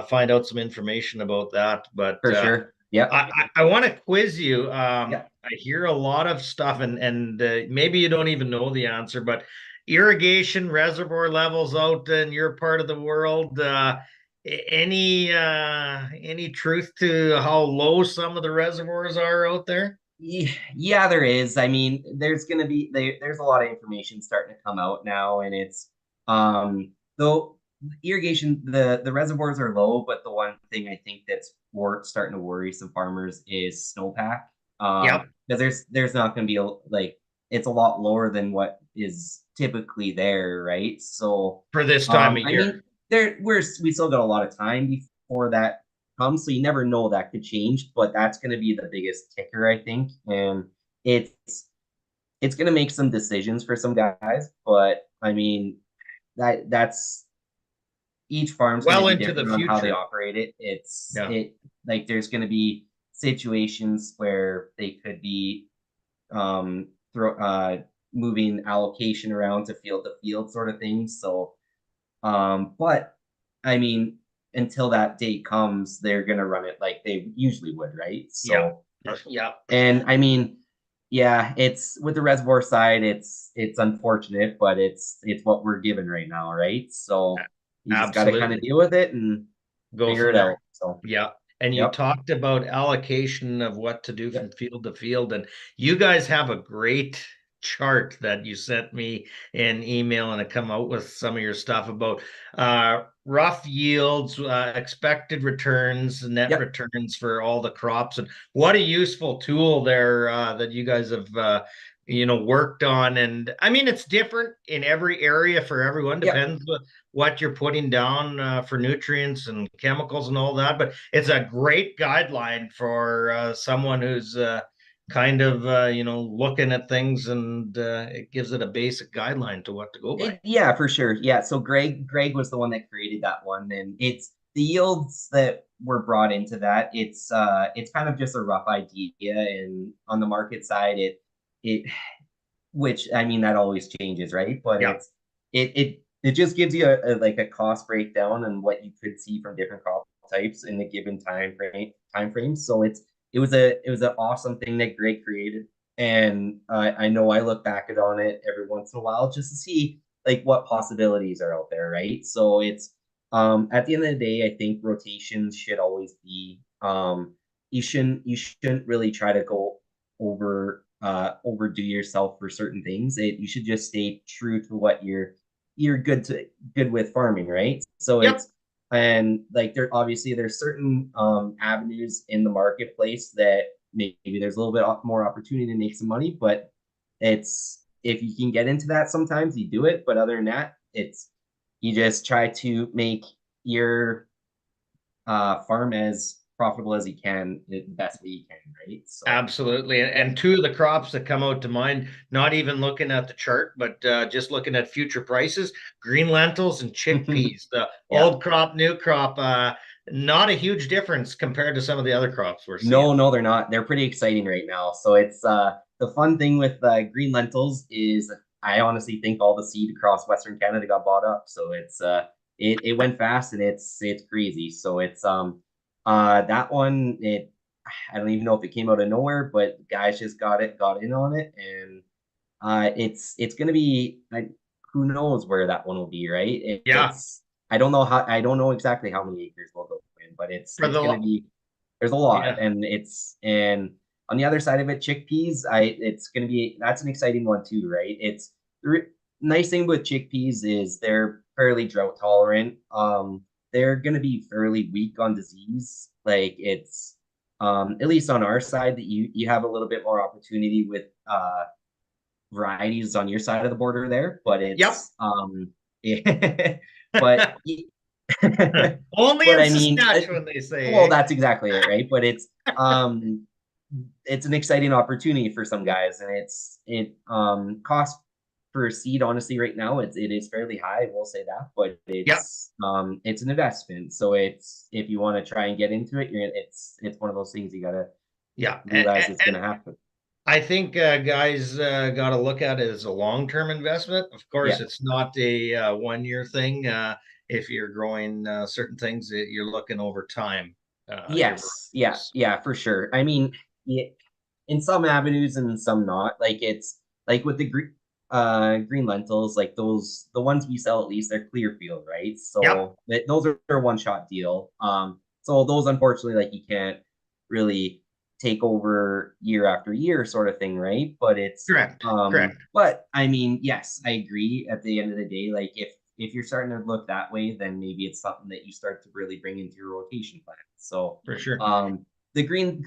find out some information about that. But For sure. Yep. I want to quiz you. Yep. I hear a lot of stuff, and maybe you don't even know the answer, but irrigation reservoir levels out in your part of the world. Any truth to how low some of the reservoirs are out there? Yeah, there is. I mean, there's a lot of information starting to come out now, and it's though irrigation the reservoirs are low, but the one thing I think that's starting to worry some farmers is snowpack. Yep. Because there's not going to be like it's a lot lower than what is typically there, right? So For this time of I year. mean, we still got a lot of time before that comes, so you never know, that could change, but that's going to be the biggest kicker, I think. And it's going to make some decisions for some guys, but I mean, that's each farm's going to Well be into the different on how they future. operate it. It's Yeah. it like there's going to be situations where they could be moving allocation around to field sort of thing. So but I mean, until that date comes, they're gonna run it like they usually would, right? Yeah. So, Yeah. and I mean, yeah, it's with the reservoir side, it's unfortunate, but it's what we're given right now, right? So you just got to kind of Absolutely. deal with it and Go figure from it there. out. So, Yeah. And you yep, talked about allocation of what to do from yep, field to field. And you guys have a great chart that you sent me in email, and it come out with some of your stuff about rough yields, expected returns, net Yep. returns for all the crops, and what a useful tool there that you guys have worked on. And I mean, it's different in every area for everyone. Yep. Depends what you're putting down for nutrients and chemicals and all that. But it's a great guideline for someone who's kind of looking at things, and it gives it a basic guideline to what to go by. Yeah, for sure. Yeah. So Greg was the one that created that one, and it's the yields that were brought into that. It's kind of just a rough idea, and on the market side, it which I mean that always changes, right? But Yeah. it just gives you like a cost breakdown and what you could see from different crop types in a given time frame. So it was an awesome thing that Greg created, and I know I look back on it every once in a while just to see like what possibilities are out there, right? So it's at the end of the day, I think rotations should always be you shouldn't really try to go overdo yourself for certain things. You should just stay true to what you're good with farming, right? So Yep. and like there's certain avenues in the marketplace that maybe there's a little bit more opportunity to make some money, but it's if you can get into that, sometimes you do it, but other than that, it's you just try to make your farm as profitable as you can, the best way you can, right? So Absolutely. And, yeah. and two of the crops that come out to mind, not even looking at the chart, but just looking at future prices, green lentils and chickpeas, the Yeah. old crop, new crop, not a huge difference compared to some of the other crops we're seeing. No, no, they're not. They're pretty exciting right now. So it's the fun thing with green lentils is I honestly think all the seed across Western Canada got bought up. So it went fast and it's crazy. So it's that one I don't even know if it came out of nowhere, but guys just got in on it, and it's gonna be who knows where that one will be, right? Yeah. I don't know exactly how many acres will go in, but For it's gonna the, be there's a lot, yeah. and on the other side of it, chickpeas, it's gonna be that's an exciting one too, right? It's the nice thing with chickpeas is they're fairly drought tolerant. They're gonna be fairly weak on disease. Like it's at least on our side that you have a little bit more opportunity with varieties on your side of the border there, but Yep. it's but Only but in I mean, Saskatchewan, they well, say, eh? that's exactly it, right? But it's an exciting opportunity for some guys, and it cost for seed honestly right now it is fairly high. We'll say that, but Yep. it's an investment. So it's if you want to try and get into it, it's one of those things you gotta Yeah. realize it's gonna happen. I think guys got to look at it as a long-term investment. Of course, Yeah. it's not a one-year thing. If you're growing certain things, you're looking over time. Your Yes. Yeah. varieties. Yeah, for sure. I mean, yeah, in some avenues and in some not. Like it's like with the green lentils, like those the ones we sell at least they're clear field, right? Yep. So those are one shot deal. So those unfortunately like you can't really take over year after year sort of thing, right? But it's Correct. Correct. but I mean, yes, I agree at the end of the day, like if you're starting to look that way, then maybe it's something that you start to really bring into your rotation plan. So For sure. um the green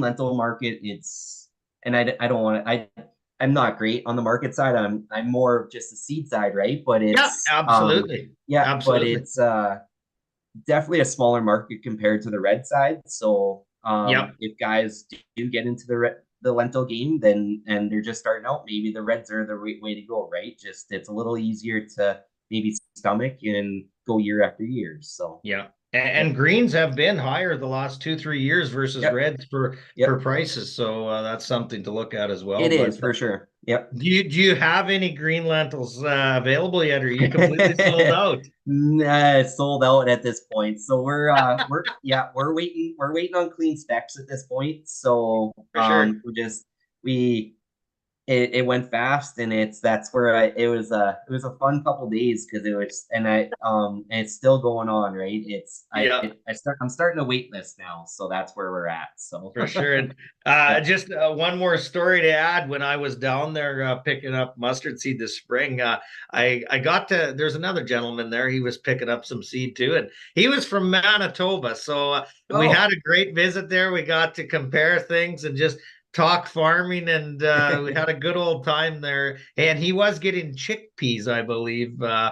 lentil market, it's and I don't want to I'm not great on the market side. I'm more of just the seed side, right? But Yeah. it's Absolutely. yeah, but Absolutely. it's definitely a smaller market compared to the red side. So Yep. if guys do get into the lentil game, then and they're just starting out, maybe the reds are the right way to go, right? Just it's a little easier to maybe stomach and go year after year. So Yeah. And yep, greens have been higher the last 2, 3 years versus yep, reds for yep. prices. So that's something to look at as well. It But is for sure. Yep. do you have any green lentils available yet? Or are you completely sold out? Nah, it's sold out at this point. So we're yeah, we're waiting on clean specs at this point. So For sure. we it went fast, and that's where it was a fun couple days because it was, and it's still going on, right? Yeah. I'm starting a wait list now, so that's where we're at. So For sure. And yeah. just one more story to add. When I was down there picking up mustard seed this spring, I got to, there's another gentleman there. He was picking up some seed too, and he was from Manitoba. So we Oh. had a great visit there. We got to compare things and just talk farming, and we had a good old time there. And he was getting chickpeas, I believe, Oh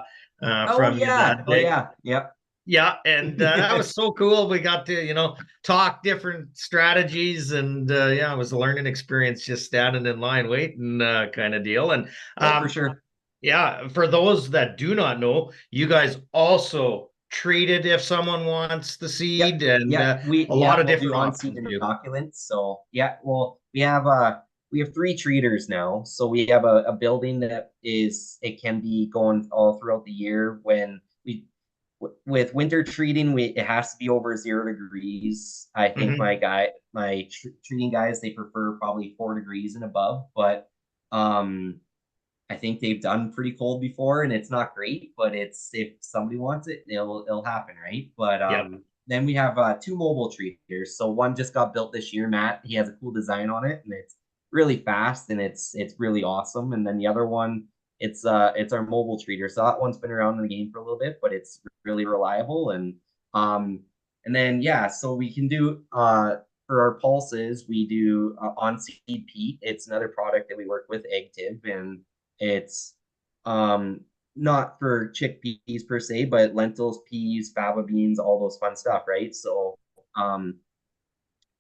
from you yeah. that Oh day. yeah. Yep. Yeah, and that was so cool. We got to, talk different strategies, and yeah, it was a learning experience just standing in line waiting, kind of deal. And Oh, for um, sure. yeah, for those that do not know, you guys also treat it if someone wants the Yep. seed, and Yeah. a lot of We'll do different on-seed options too. inoculants. So yeah, well, we have three treaters now. So we have a building that is, it can be going all throughout the year. When we with winter treating, we it has to be over 0 degrees. I think Hmm. my treating guys, they prefer probably 4 degrees and above, but um I think they've done pretty cold before, and it's not great, but it's, if somebody wants it, it'll happen, right? But Yeah. then we have two mobile treaters. So one just got built this year, Matt. He has a cool design on it, and it's really fast, and it's really awesome. And then the other one, it's our mobile treater. So that one's been around in the game for a little bit, but it's really reliable. Um and then yeah, so we can do for our pulses, we do on seed peat. It's another product that we work with, egg tib, and it's um not for chickpeas per se, but lentils, peas, faba beans, all those fun stuff, right? So um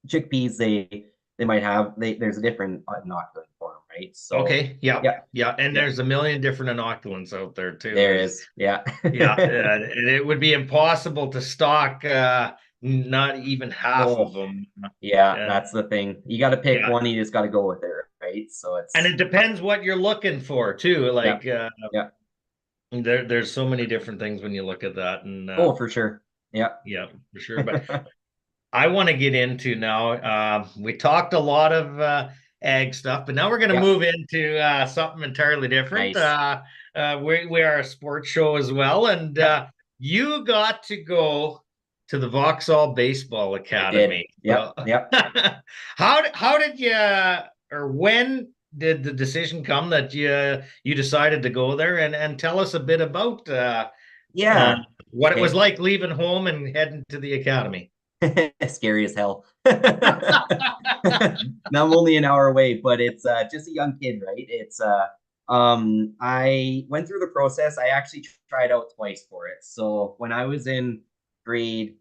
chickpeas, they might have, there's a different inoculant for them, right? So Okay. Yeah. yeah, Yeah. And yeah, there's a million different inoculants out there too. there There's is. Yeah. Yeah, and it would be impossible to stock not even half of Oh, them. yeah, Uh, that's the thing. You got to pick yeah, one, you just got to go with it, right? So and it's it depends what you're looking for too. yeah, Like yeah. there's so many different things when you look at that, and Oh, for sure. Yeah. yeah, for sure. But I want to get into now. We talked a lot of ag stuff, but now we're going to Yeah. move into something entirely different. Nice. We are a sports show as well, and Yep. you got to go to the Vauxhall Baseball I did. Academy. So, Yep. Yep. how did you, or when did the decision come that you decided to go there, and tell us a bit about uh, Yeah. what it was Okay. like leaving home and heading to the academy? Scary as hell. Now I'm only an hour away, but it's just a young kid, right? I went through the process. I actually tried out twice for it. So when grade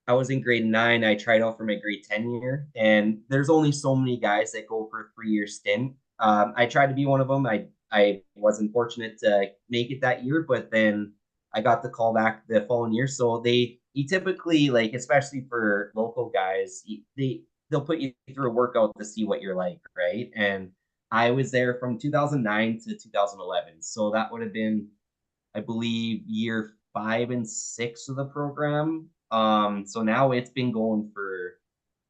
I was in grade 9, I tried out for my grade 10 year, and there's only so many guys that go for a 3 year stint. I tried to be one of them. I wasn't fortunate to make it that year, but then I got the call back the following year. So you typically, like, especially for local guys, they'll put you through a workout to see what you're like, right? And I was there from 2009 to 2011. So that would have been, I believe, year 5 and 6 of the program. So now it's been going for,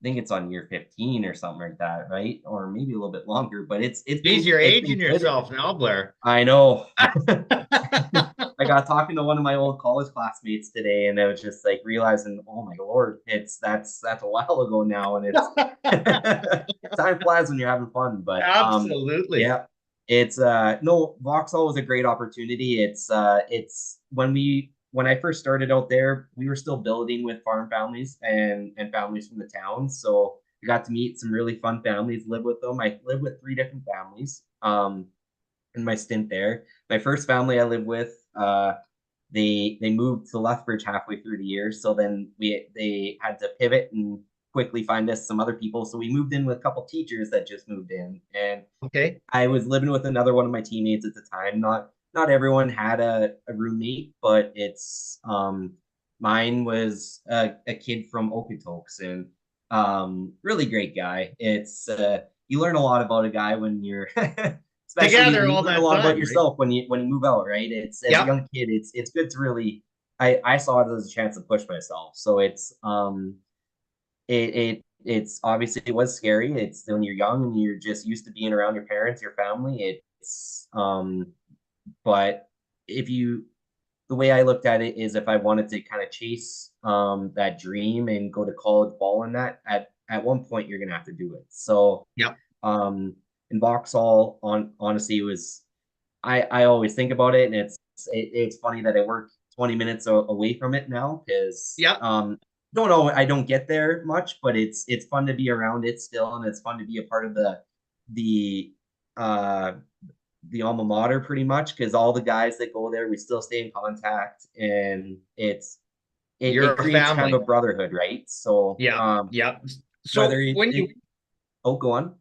I think it's on year 15 or something like that, right? Or maybe a little bit longer, but Geez, you're it's been aging good. yourself now, Blair. I know. I got talking to one of my old college classmates today, and I was just like realizing, oh my lord, that's a while ago now, and it's time flies when you're having fun. But Absolutely. yeah, it's no, Vauxhall was a great opportunity. It's when I first started out there, we were still building with farm families and families from the town, so I got to meet some really fun families, live with them. I lived with three different families. In my stint there. My first family I lived with, they moved to Lethbridge halfway through the year, so then they had to pivot and quickly find us some other people. So we moved in with a couple teachers that just moved in, and Okay. I was living with another one of my teammates at the time. Not everyone had a roommate, but it's mine was a kid from Okotoks, and really great guy. It's you learn a lot about a guy when you're especially, Together and you all learn a that lot about time, right? yourself when you move out, right? It's, as a Yep. young kid, it's good to really, I saw it as a chance to push myself. So it's it it's obviously it was scary. It's when you're young and you're just used to being around your parents, your family. It's but if you the way I looked at it is if I wanted to kind of chase that dream and go to college ball in that at one point you're gonna have to do it. So Yep. um in Vauxhall on honestly it was I always think about it and it's funny that I work 20 minutes away from it now because Yep. don't know I don't get there much, but it's fun to be around it still and it's fun to be a part of the uh the alma mater pretty much because all the guys that go there we still stay in contact and You're it a creates kind family. of a brotherhood, right? So Yeah. Yeah. whether So when you oh go on.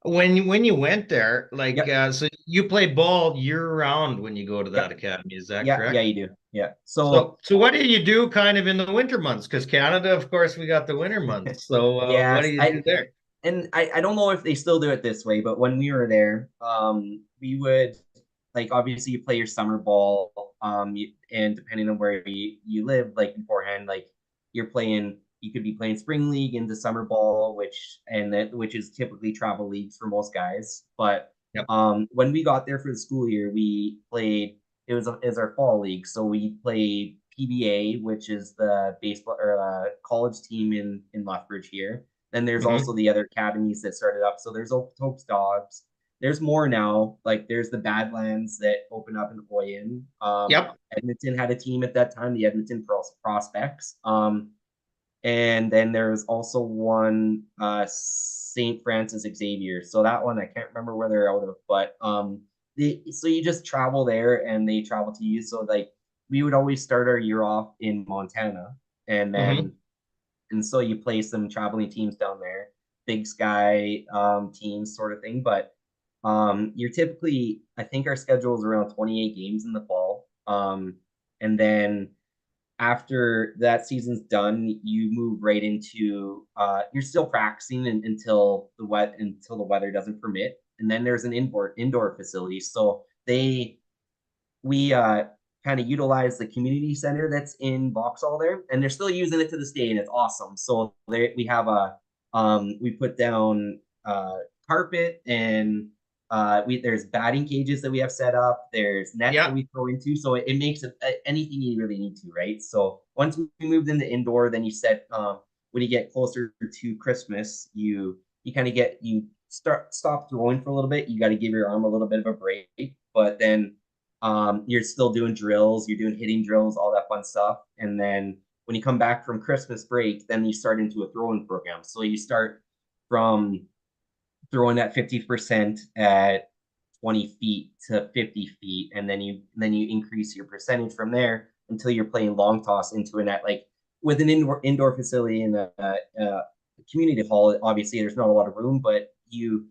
when you went there, like Yep. so you play ball year round when you go to that Yep. academy, is that Yeah, correct? you do. Yeah. So So so what do you do kind of in the winter months? Because Canada, of course, we got the winter months. So what do yes, you I do there? and I don't know if they still do it this way, but when we were there, we would like obviously you play your summer ball, and depending on where you live, like beforehand, like you could be playing spring league into summer ball, which is typically travel leagues for most guys. But Yep. when we got there for the school year, we played. It was our fall league, so we played PBA, which is the baseball or college team in Lethbridge here. Then there's also Hmm. the other academies that started up. So there's Hope's Dogs. There's more now. Like there's the Badlands that opened up in Oyen. Yep. Edmonton had a team at that time, the Edmonton Prospects. And then there's also one St. Francis Xavier. So that one I can't remember where they're out of, but so you just travel there and they travel to you. So like we would always start our year off in Montana, and Hmm. then and so you play some traveling teams down there, Big Sky teams sort of thing. But you're typically, I think our schedule is around 28 games in the fall, and then after that season's done, you move right into you're still practicing until the weather doesn't permit, and then there's an indoor facility. So we kind of utilize the community center that's in Vauxhall there, and they're still using it to this day, and it's awesome. So there we have we put down carpet and there's batting cages that we have set up. There's nets that Yep. we throw into, so it makes it anything you really need to, right? So once we moved into indoor, then you set when you get closer to Christmas, you kind of get you stop throwing for a little bit. You got to give your arm a little bit of a break, but then you're still doing drills, you're doing hitting drills, all that fun stuff. And then when you come back from Christmas break, then you start into a throwing program. So you start from throwing at 50% at 20 feet to 50 feet, and then you increase your percentage from there until you're playing long toss into a net. Like with an indoor facility in a community hall, obviously there's not a lot of room, but you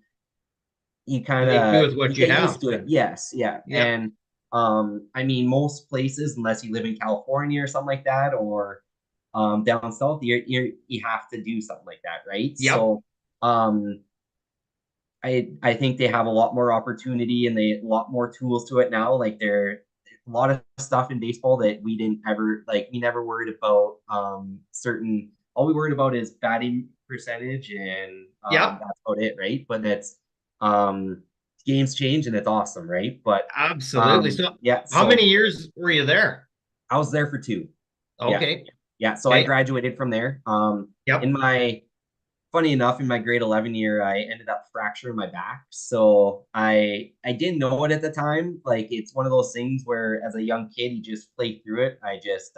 You kind make do of with you what you get used have to it. then. Yes, yeah. Yeah. And I mean most places, unless you live in California or something like that, or down south, you have to do something like that, right? Yep. So um I think they have a lot more opportunity and they a lot more tools to it now. Like there a lot of stuff in baseball that we didn't ever like we never worried about certain all we worried about is batting percentage and Yep. that's about it, right? But that's um games change and it's awesome, right? But Absolutely. So yeah, how many so years were you there? I was there for two. Yeah. Okay. Yeah. So I Okay. graduated from there. In Yep. my funny enough, in my grade 11 year, I ended up fracturing my back. So I didn't know it at the time. Like it's one of those things where as a young kid, you just play through it. I just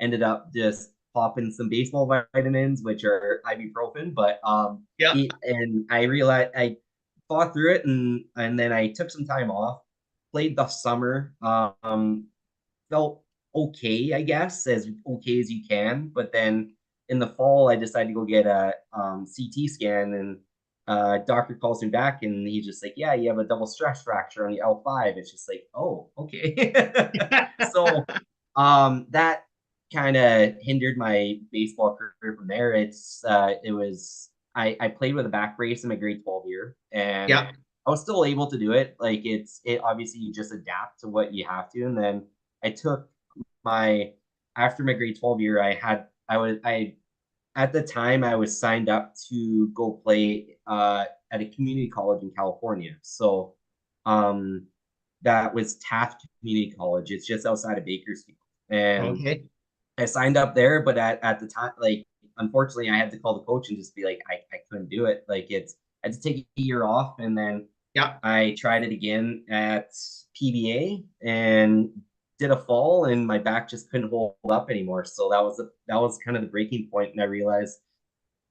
ended up just popping some baseball vitamins, which are ibuprofen. But Yep. and I realized I fought through it, and then I took some time off, played the summer. Felt okay, I guess, as okay as you can. But then in the fall, I decided to go get a CT scan, and doctor calls me back, and he's just like, "Yeah, you have a double stress fracture on the L5." It's just like, "Oh, okay." So that kind of hindered my baseball career from there. It was I played with a back brace in my grade 12 year, and Yep. I was still able to do it. Like it obviously you just adapt to what you have to, and then I took my after my grade 12 year, I at the time I was signed up to go play at a community college in California. So um, that was Taft Community College. It's just outside of Bakersfield. And Okay. I signed up there, but at the time, like, unfortunately, I had to call the coach and just be like, I couldn't do it. Like, I had to take a year off, and then Yeah. I tried it again at PBA and did a fall, and my back just couldn't hold up anymore. So that was kind of the breaking point, and I realized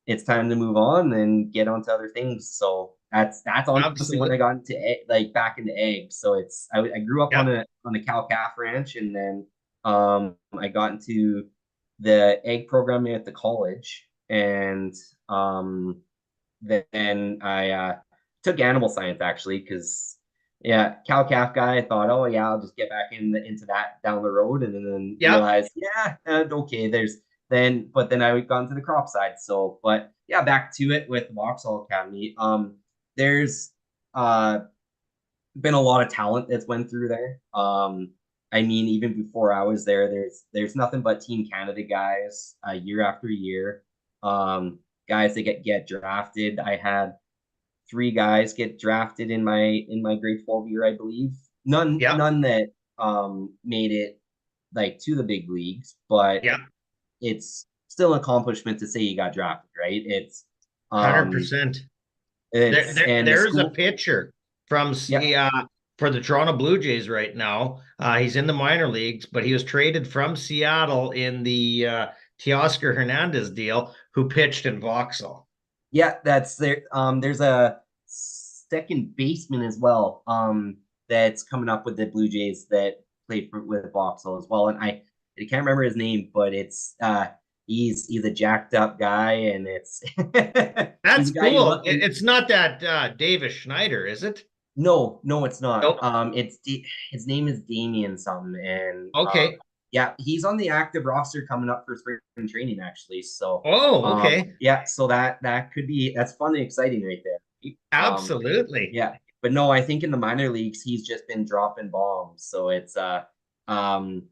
it's time to move on and get on to other things. So that's honestly when I Absolutely. got into like back into eggs. So I grew up Yeah. on a cow calf ranch, and then I got into the egg program at the college, and um, then I took animal science actually because yeah, cow calf guy. I thought, oh yeah, I'll just get back into that down the road, and then Yeah. realized, yeah, okay, but then I got into the crop side. So, but yeah, back to it with Vauxhall Academy. There's uh been a lot of talent that's went through there. I mean, even before I was there, there's nothing but Team Canada guys, year after year. Guys that get drafted. I had three guys get drafted in my grade 12 year, I believe. Yeah. None that made it like to the big leagues, but Yeah. it's still an accomplishment to say you got drafted, right? Um 100%. it's and the There's a school, pitcher from yeah, for the Toronto Blue Jays right now. He's in the minor leagues, but he was traded from Seattle in the Teoscar Hernandez deal, who pitched in Vauxhall. yeah, that's there. There's a second baseman as well. That's coming up with the Blue Jays that played with Vauxhall as well. And I can't remember his name, but it's he's a jacked up guy, and it's he's That's a guy you cool. look in. It's not that Davis Schneider, is it? No, no, it's not. Nope. His name is Damien something, and Okay. yeah, he's on the active roster coming up for spring training actually. So Oh, okay. yeah, so that could be that's fun and exciting right there. Absolutely. Yeah, but no, I think in the minor leagues he's just been dropping bombs. So it's um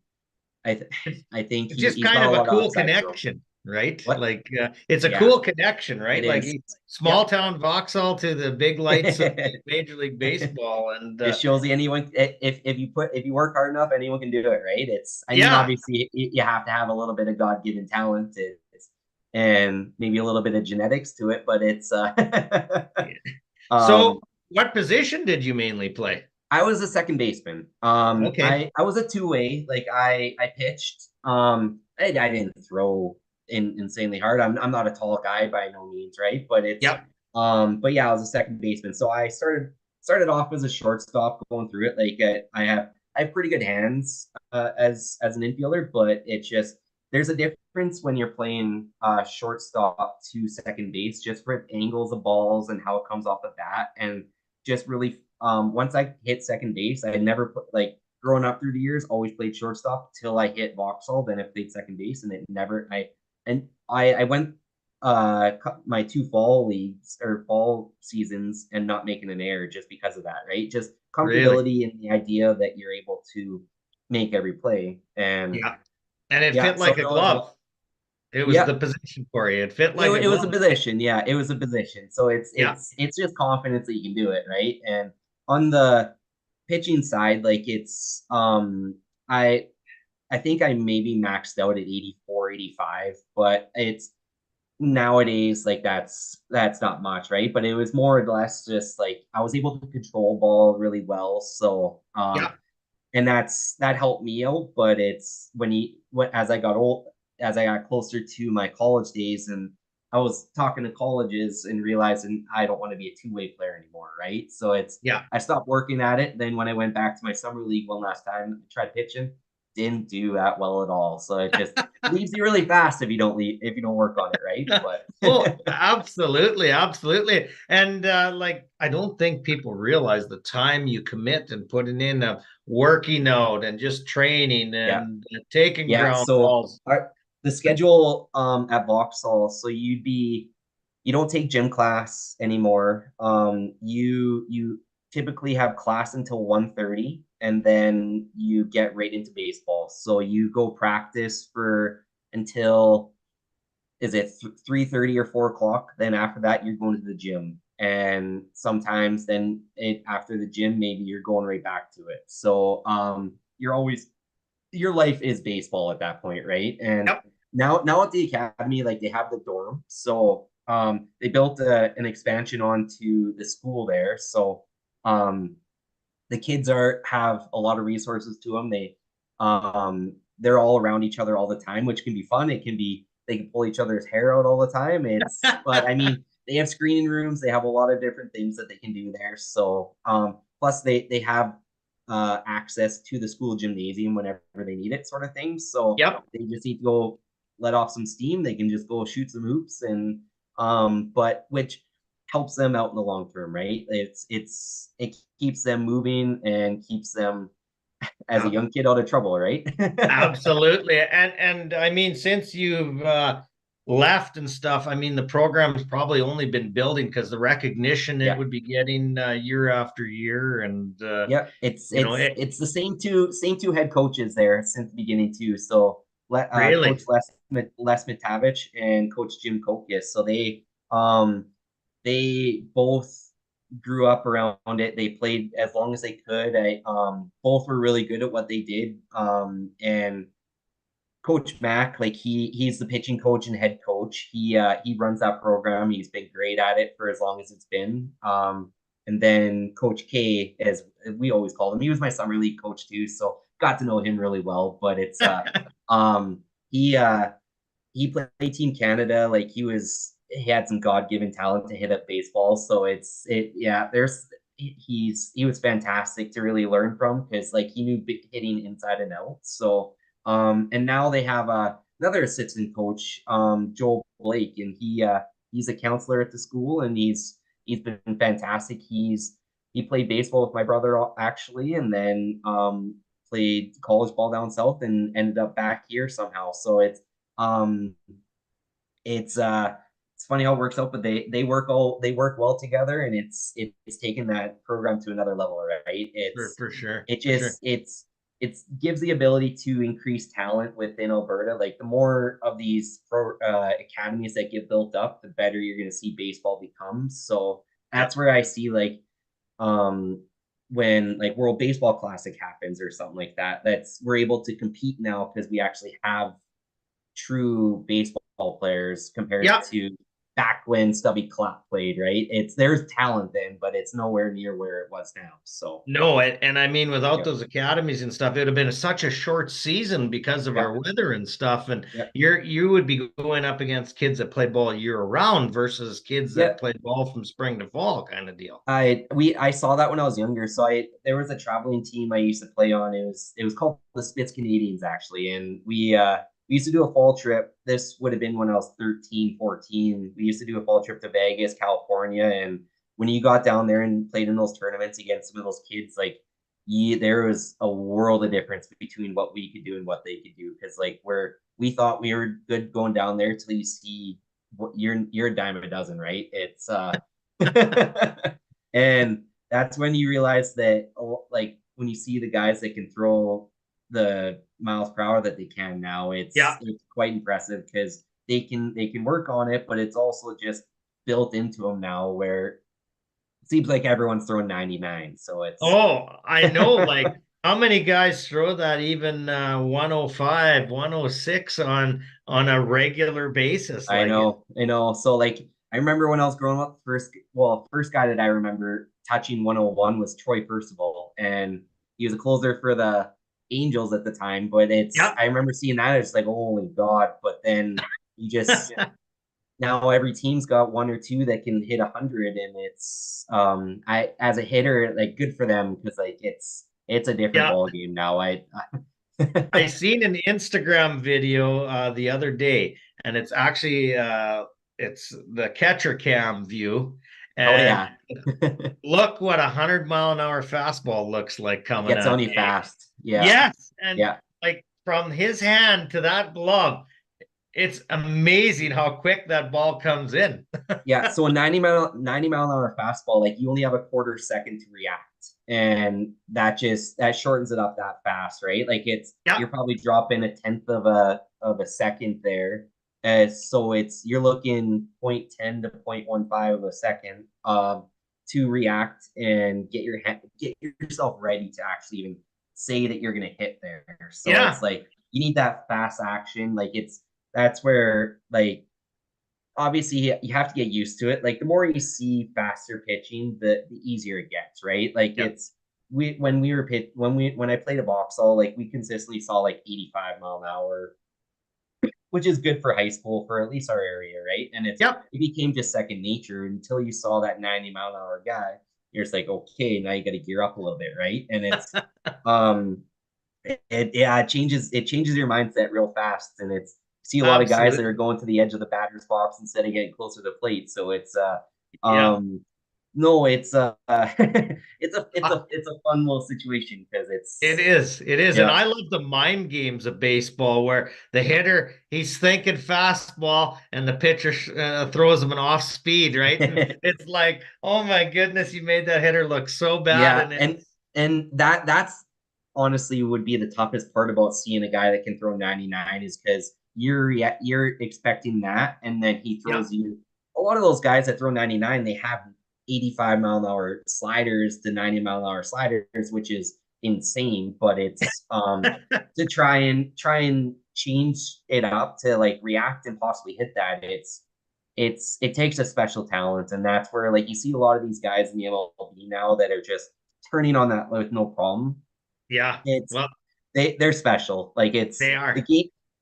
I th It's, I think it's just he's kind got a of a lot of cool upside for him. connection, right? What? Like it's a Yeah, cool connection, it right? Like is. small Yep. town Vauxhall to the big lights of Major League Baseball, and Just shows you anyone if you work hard enough, anyone can do it, right? It's I mean, yeah. obviously you have to have a little bit of God-given talent and maybe a little bit of genetics to it, but it's So, um what position did you mainly play? I was a second baseman. Okay. I was a two-way. Like I pitched. I didn't throw insanely hard. I'm not a tall guy by no means, right? But it's Yep. but yeah, I was a second baseman. So I started off as a shortstop going through it. Like I have pretty good hands as an infielder, but it's just there's a difference when you're playing shortstop to second base, just for angles of balls and how it comes off the bat, and just really once I hit second base, I had never put like growing up through the years, always played shortstop till I hit Vauxhall. Then I played second base, and it never I went my two fall leagues or fall seasons and not making an error just because of that, right? Just Really? comfortability and the idea that you're able to make every play. And Yeah. And it yeah, fit so like a no, it, glove. It was the yeah, position for you. It fit like a it was a glove. position. Yeah, it was a position. So Yeah. it's just confidence that you can do it, right? And on the pitching side, like I I think I maybe maxed out at 84, 85, but it's nowadays like that's not much, right? But it was more or less just like I was able to control ball really well. So Yeah. and that helped me out. But it's as I got old, as I got closer to my college days, and I was talking to colleges and realizing I don't want to be a two-way player anymore, right? So it's Yeah. I stopped working at it. Then when I went back to my summer league one last time, I tried pitching, didn't do that well at all. So it just leaves you really fast if you don't work on it, right? Oh, But absolutely, absolutely. And like I don't think people realize the time you commit and putting in working out and just training yeah, and taking yeah. ground So balls. the schedule at Vauxhall, so you don't take gym class anymore. You typically have class until 1:30, and then you get right into baseball. So you go practice for until is it 3:30 or 4 o'clock? Then after that, you're going to the gym. And sometimes then after the gym, maybe you're going right back to it. So you're always your life is baseball at that point, right? And Yep. now at the academy, like they have the dorm, so they built an expansion onto the school there. So um, the kids are have a lot of resources to them. They're all around each other all the time, which can be fun. It can be they can pull each other's hair out all the time. But I mean, they have screening rooms. They have a lot of different things that they can do there. So plus they have access to the school gymnasium whenever they need it, sort of thing. So Yep. they just need to go let off some steam. They can just go shoot some hoops and but which helps them out in the long term, right? It keeps them moving and keeps them as a Yep. young kid out of trouble, right? Absolutely. And I mean, since you've left and stuff, I mean, the program's probably only been building because the recognition it Yeah. would be getting year after year. And, Yep, it's you know, it's it it's the same two head coaches there since the beginning too. So Coach really, Les Mitavich and Coach Jim Kokias. So they both grew up around it. They played as long as they could. Both were really good at what they did. And Coach Mack, like he's the pitching coach and head coach. He runs that program. He's been great at it for as long as it's been. And then Coach K, as we always call him, he was my summer league coach too, so got to know him really well. But it's um he uh he played Team Canada. Like he had some God given talent to hit up baseball. So it yeah. He was fantastic to really learn from because like he knew hitting inside and out. So and now they have another assistant coach, Joel Blake, and he's a counselor at the school, and he's been fantastic. He played baseball with my brother actually, and then played college ball down south and ended up back here somehow. So um it's funny how it works out, but they work well together, and it's taken that program to another level, right? for sure, It for sure. just it's gives the ability to increase talent within Alberta. Like the more of these academies that get built up, the better you're going to see baseball become. So Yep. that's where I see like um when like World Baseball Classic happens or something like that. That's we're able to compete now because we actually have true baseball players compared Yep. to back when Stubby Clapp played, right? It's there's talent then, but it's nowhere near where it was now. So No, and I mean, without yeah, those academies and stuff, it would have been such a short season because of yeah, our weather and stuff. And yeah, you would be going up against kids that play ball year round versus kids yeah. that play ball from spring to fall kind of deal. I saw that when I was younger. So I there was a traveling team I used to play on. It was called the Spitz Canadians actually, and we used to do a fall trip. This would have been when I was 13, 14. We used to do a fall trip to Vegas, California, and when you got down there and played in those tournaments against some of those kids, like there was a world of difference between what we could do and what they could do. Because like we thought we were good going down there till you see what you're a dime a dozen, right? It's and that's when you realize that, oh, like when you see the guys that can throw the miles per hour that they can now, Yeah. it's quite impressive because they can work on it, but it's also just built into them now where it seems like everyone's throwing 99. So it's Oh, I know. Like, how many guys throw that even 105, 106 on a regular basis? I Like it. know, I know. So like I remember when I was growing up, first guy that I remember touching 101 was Troy Percival, and he was a closer for the Angels at the time. But Yeah. I remember seeing that, it's like, holy God. But then you just now every team's got one or two that can hit 100, and it's I as a hitter, like good for them because like it's a different Yeah. ball game now. I I seen an Instagram video the other day, and it's actually it's the catcher cam view. oh And yeah. look what 100-mile-an-hour fastball looks like It coming gets on at you me. fast. Yeah. Yes, and Yeah. like from his hand to that glove, it's amazing how quick that ball comes in. Yeah. So a 90 mile an hour fastball, like you only have a quarter second to react. And that shortens it up that fast, right? Like Yeah, you're probably dropping a tenth of a second there. So you're looking 0.10 to 0.15 of a second to react and get yourself ready to actually even say that you're gonna hit there. So it's Yeah. like you need that fast action. Like that's where like obviously you have to get used to it. Like the more you see faster pitching, the easier it gets, right? Like Yeah. when I played a box all, like we consistently saw like 85 mile an hour, which is good for high school for at least our area, right? And Yep. it became just second nature until you saw that 90 mile an hour guy. You're just like, okay, now you got to gear up a little bit, right? And um it changes your mindset real fast, and it's see a lot of guys that are Absolutely. going to the edge of the batter's box instead of getting closer to the plate. So it's Yeah. um no, it's Uh, it's a fun little situation because It it's is. It is. And yeah. I love the mind games of baseball where the hitter, he's thinking fastball and the pitcher throws him an off speed, right? And it's like, oh my goodness, you made that hitter look so bad. Yeah, And it's, and that's honestly would be the toughest part about seeing a guy that can throw 99 is because you're expecting that, and then he yeah, throws you. A lot of those guys that throw 99, they have 85 mile an hour sliders to 90 mile an hour sliders, which is insane. But it's to try and change it up to like react and possibly hit that. It takes a special talent, and that's where like you see a lot of these guys in the MLB now that are just turning on that with no problem. yeah. It's Well, they're special. Like they it's are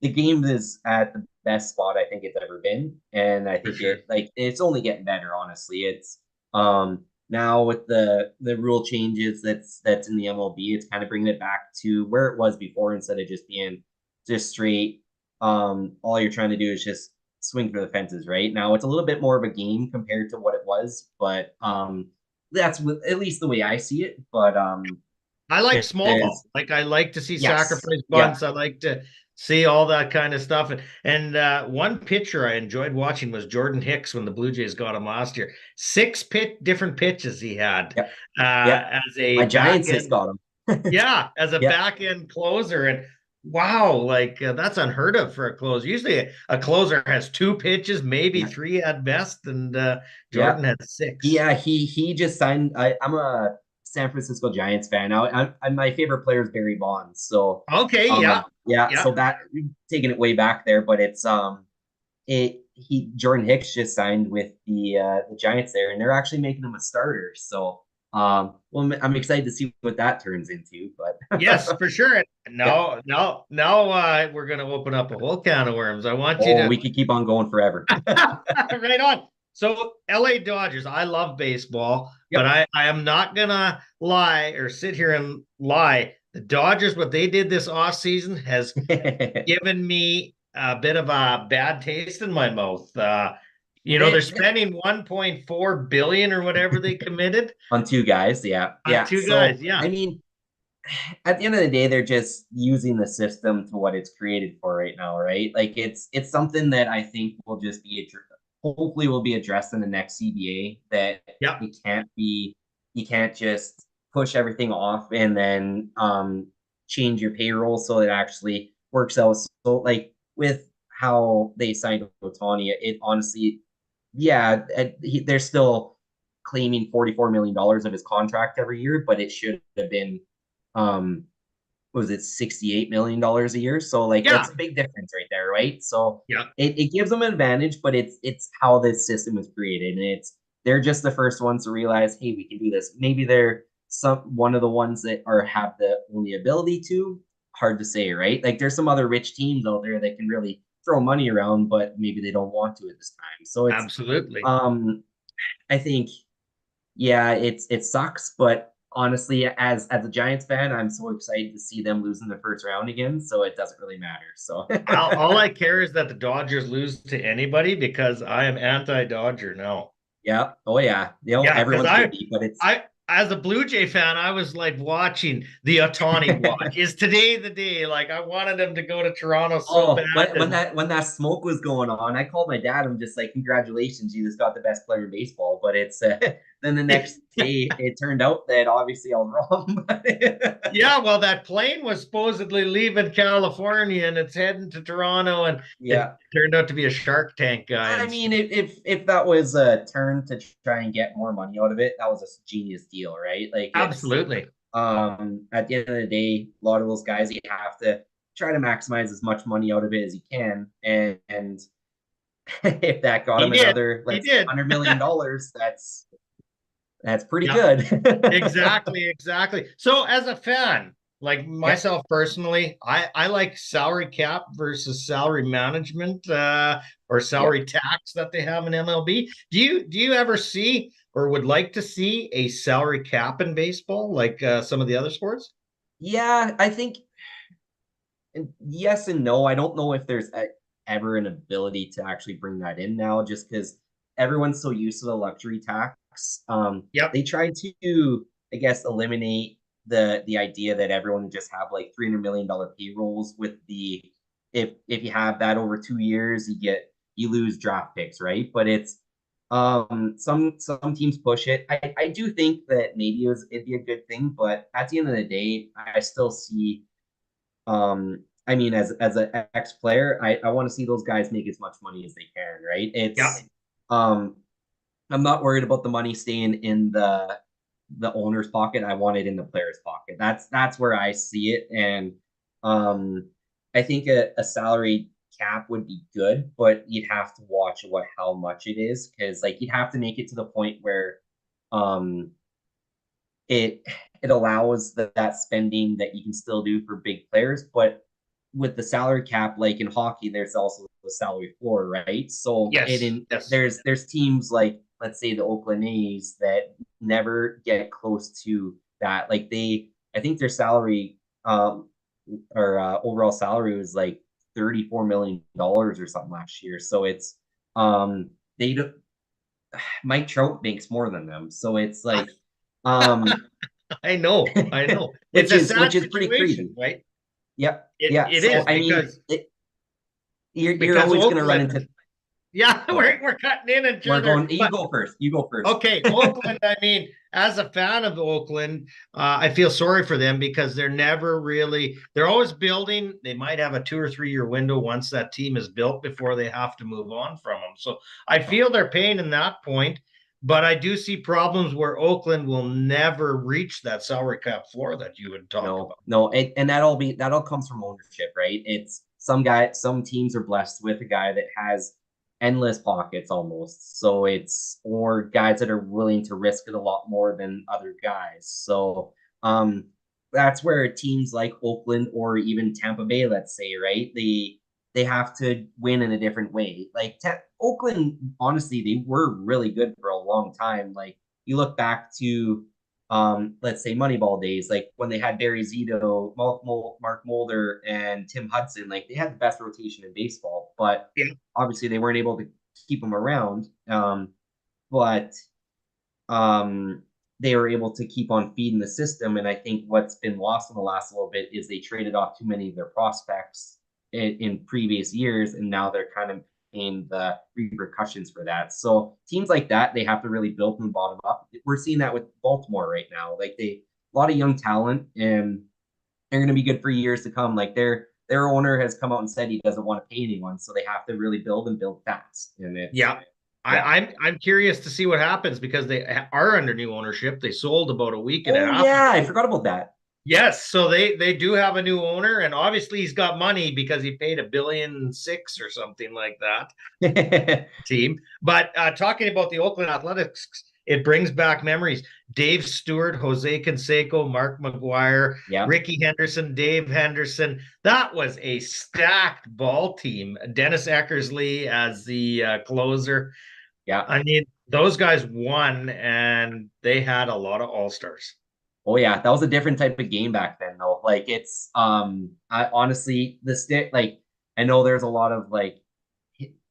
the game is at the best spot I think it's ever been. And I for think sure. it's only getting better, honestly. It's now with the rule changes that's in the MLB, it's kind of bringing it back to where it was before instead of just being just straight all you're trying to do is just swing for the fences, right? Now it's a little bit more of a game compared to what it was, but that's at least the way I see it. But I like small ball. there's Like I like to see yes, sacrifice yeah, bunts. I like to see all that kind of stuff. And one pitcher I enjoyed watching was Jordan Hicks when the Blue Jays got him last year. Different pitches he had yeah, yeah. as a My back Giants just end. got him. Yeah, as a Yeah, back end closer. And wow, like that's unheard of for a closer. Usually a closer has two pitches, maybe yeah, three at best, and yeah. Jordan had six. Yeah, he just signed. I'm a San Francisco Giants fan. My favorite player is Barry Bonds. So, Okay, yeah, yeah. yeah. So that taking it way back there, but it's it he Jordan Hicks just signed with the Giants there, and they're actually making him a starter. So, well, I'm excited to see what that turns into. Yes, But for sure. yeah, Now, we're going to open up a whole can of worms. I want you oh, to we could keep on going forever. right on. So, LA Dodgers, I love baseball, but Yep. I am not going to lie or sit here and lie. The Dodgers, what they did this offseason has given me a bit of a bad taste in my mouth. They're They spending 1.4 billion or whatever they committed on two guys, yeah, on yeah. two guys. So Yeah. I mean, at the end of the day, they're just using the system to what it's created for right now, right? Like it's something that I think will just be hopefully will be addressed in the next CBA that Yeah. it can't be you can't just push everything off and then change your payroll so it actually works out. So like with how they signed Otani, it honestly, yeah, they're still claiming $44 million of his contract every year, but it should have been um was it $68 million a year? So like Yeah. that's a big difference right there, right? So Yeah. it gives them an advantage, but it's how this system was created, and they're just the first ones to realize, hey, we can do this. Maybe they're one of the ones that are have the only ability to. Hard to say, right? Like there's some other rich teams out there that can really throw money around, but maybe they don't want to at this time. So it's Absolutely. um I think yeah, it sucks, but honestly, as a Giants fan, I'm so excited to see them lose in the first round again, so it doesn't really matter. So All I care is that the Dodgers lose to anybody because I am anti-Dodger now. yeah, oh yeah, Yeah, because everyone should be, but it's I as a Blue Jay fan, I was like watching the Otani watch. Is today the day? Like I wanted him to go to Toronto so bad. Oh, when that smoke was going on, I called my dad. I'm just like, "Congratulations, you just got the best player in baseball." But it's then the next day, it turned out that obviously I was wrong. Yeah, well, that plane was supposedly leaving California and it's heading to Toronto, and it Yeah, turned out to be a Shark Tank guy. I And mean, if that was a turn to try and get more money out of it, that was a genius deal, right? Like it's absolutely, at the end of the day, a lot of those guys you have to try to maximize as much money out of it as you can, and if that got he him did. another, He let's say, did. $100 million, that's pretty Yeah, good. exactly, exactly. So, as a fan, like Yep. myself personally, I like salary cap versus salary management, or Yep. salary tax that they have in MLB. Do you ever see or would like to see a salary cap in baseball, like some of the other sports? Yeah, I think yes and no. I don't know if there's ever an ability to actually bring that in now, just because everyone's so used to the luxury tax. Yep. They tried to, I guess, eliminate the idea that everyone would just have like $300 million payrolls with the if you have that over 2 years, you lose draft picks, right? But it's some teams push it. I do think that maybe it'd be a good thing, but at the end of the day, I still see I mean, as an ex player, I want to see those guys make as much money as they can, right? Yep. Um, I'm not worried about the money staying in the owner's pocket. I want it in the player's pocket. That's where I see it, and um, I think a salary cap would be good, but you'd have to watch how much it is because like you'd have to make it to the point where um it it allows that spending that you can still do for big players, but with the salary cap, like in hockey, there's also the salary floor, right? So Yes. Yes. there's teams like let's say the Oakland A's that never get close to that. Like I think their salary or overall salary was like $34 million or something last year. So it's they do, Mike Trout makes more than them. So it's like um I know. I know. It's a sad which is pretty situation, crazy. right? Yep. It Yeah. it So is I mean, you're because always going to run Oakland. into. Yeah, Go ahead. we're cutting in each We're other. going. You But go first. You go first. okay, Oakland. I mean, as a fan of Oakland, I feel sorry for them because they're never really. They're always building. They might have a 2 or 3 year window once that team is built before they have to move on from them. So I feel their pain in that point. But I do see problems where Oakland will never reach that salary cap floor that you would talk No, about. no, and that'll comes from ownership, right? It's some teams are blessed with a guy that has endless pockets almost. So it's or guys that are willing to risk it a lot more than other guys. So that's where teams like Oakland or even Tampa Bay, let's say, right? They have to win in a different way. Like Oakland, honestly, they were really good for a long time. Like you look back to let's say Moneyball days, like when they had Barry Zito, Mark Mulder, and Tim Hudson, like they had the best rotation in baseball, but Yeah. obviously they weren't able to keep them around. But um, they were able to keep on feeding the system. And I think what's been lost in the last little bit is they traded off too many of their prospects in previous years, and now they're kind of paying the repercussions for that. So teams like that, they have to really build from the bottom up. We're seeing that with Baltimore right now. Like a lot of young talent, and they're going to be good for years to come. Like their owner has come out and said he doesn't want to pay anyone, so they have to really build and build fast. And it's Yeah. yeah. I'm curious to see what happens because they are under new ownership. They sold about a week and a Oh half yeah, I ago. forgot about that. Yes, so they do have a new owner, and obviously he's got money because he paid $1.6 billion or something like that team. But talking about the Oakland Athletics, it brings back memories. Dave Stewart, Jose Canseco, Mark McGuire, Yeah. Ricky Henderson, Dave Henderson. That was a stacked ball team. Dennis Eckersley as the closer. Yeah. I mean, those guys won, and they had a lot of all stars. Oh yeah, that was a different type of game back then though. Like it's I honestly the stick like I know there's a lot of like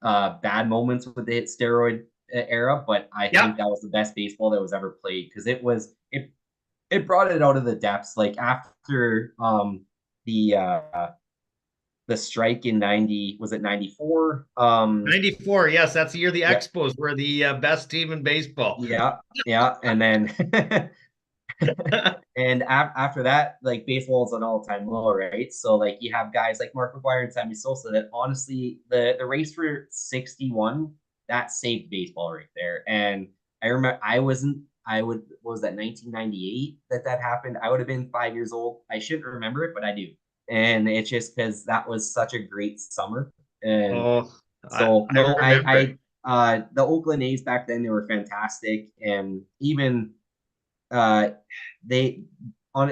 bad moments with the steroid era, but I think Yep. that was the best baseball that was ever played because it brought it out of the depths. Like after the uh the strike in 90, was it 94? 94. Yes, that's the year the Yeah, Expos were the best team in baseball. yeah, and then and after that, like baseball is an all-time low, right? So like you have guys like Mark McGwire and Sammy Sosa that honestly the race for 61 that saved baseball right there. And I remember I would what was that 1998 that happened. I would have been 5 years old. I shouldn't remember it, but I do. And it's just because that was such a great summer. And Oh, so I no, remember it. the Oakland A's back then they were fantastic, and even uh, they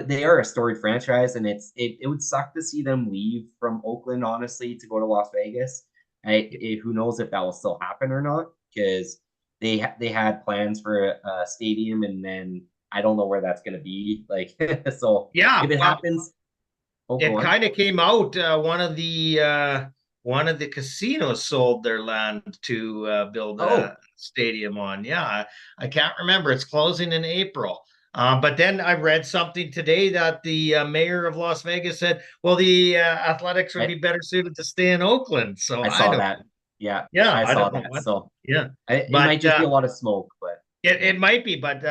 they are a storied franchise, and it would suck to see them leave from Oakland, honestly, to go to Las Vegas. Who knows if that will still happen or not? Because they had plans for a stadium, and then I don't know where that's going to be. Like, so Yeah, if it well, happens, oh, go it on. kind of came out. One of the casinos sold their land to build a Oh, stadium on. Yeah, I can't remember. It's closing in April. But then I read something today that the mayor of Las Vegas said, "Well, the athletics would I be better suited to stay in Oakland." So I I saw don't. that. Yeah, Yeah, I I saw don't know that. what. So Yeah, it but might just be a lot of smoke, but it yeah, might be, but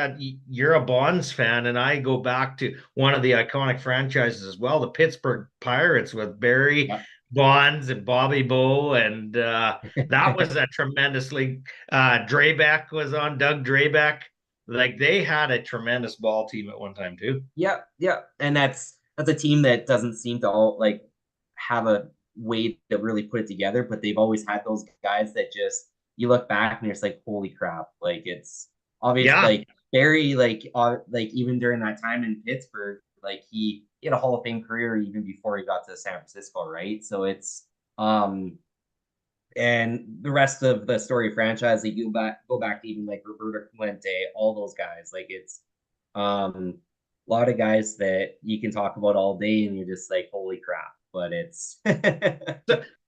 you're a Bonds fan, and I go back to one of the iconic franchises as well, the Pittsburgh Pirates with Barry yeah. Bonds and Bobby Bowe, and that was a tremendously. Drayback was on Doug Drayback. Like they had a tremendous ball team at one time too. Yeah, yeah, and that's a team that doesn't seem to all like have a way to really put it together, but they've always had those guys that just you look back and you're just like, holy crap! Like it's obvious, Yeah, like Barry, like even during that time in Pittsburgh, like he had a Hall of Fame career even before he got to San Francisco, right? So it's and the rest of the story franchise, like you go back to even like Roberto Clemente, all those guys. Like it's a lot of guys that you can talk about all day, and you're just like, holy crap! But it's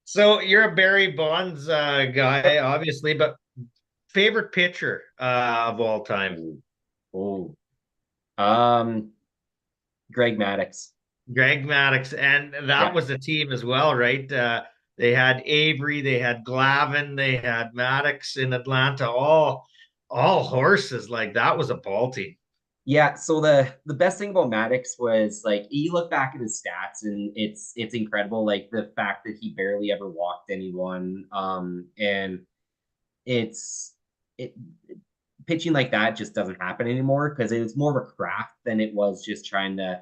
so you're a Barry Bonds guy, obviously, but favorite pitcher of all time? oh, oh. um, Greg Maddox. Greg Maddux, and that Yeah, was a team as well, right? They had Avery, they had Glavin, they had Maddox in Atlanta, all horses. Like that was a ball team. yeah. So the best thing about Maddox was like you look back at his stats, and it's incredible. Like the fact that he barely ever walked anyone, and it's it pitching like that just doesn't happen anymore because it was more of a craft than it was just trying to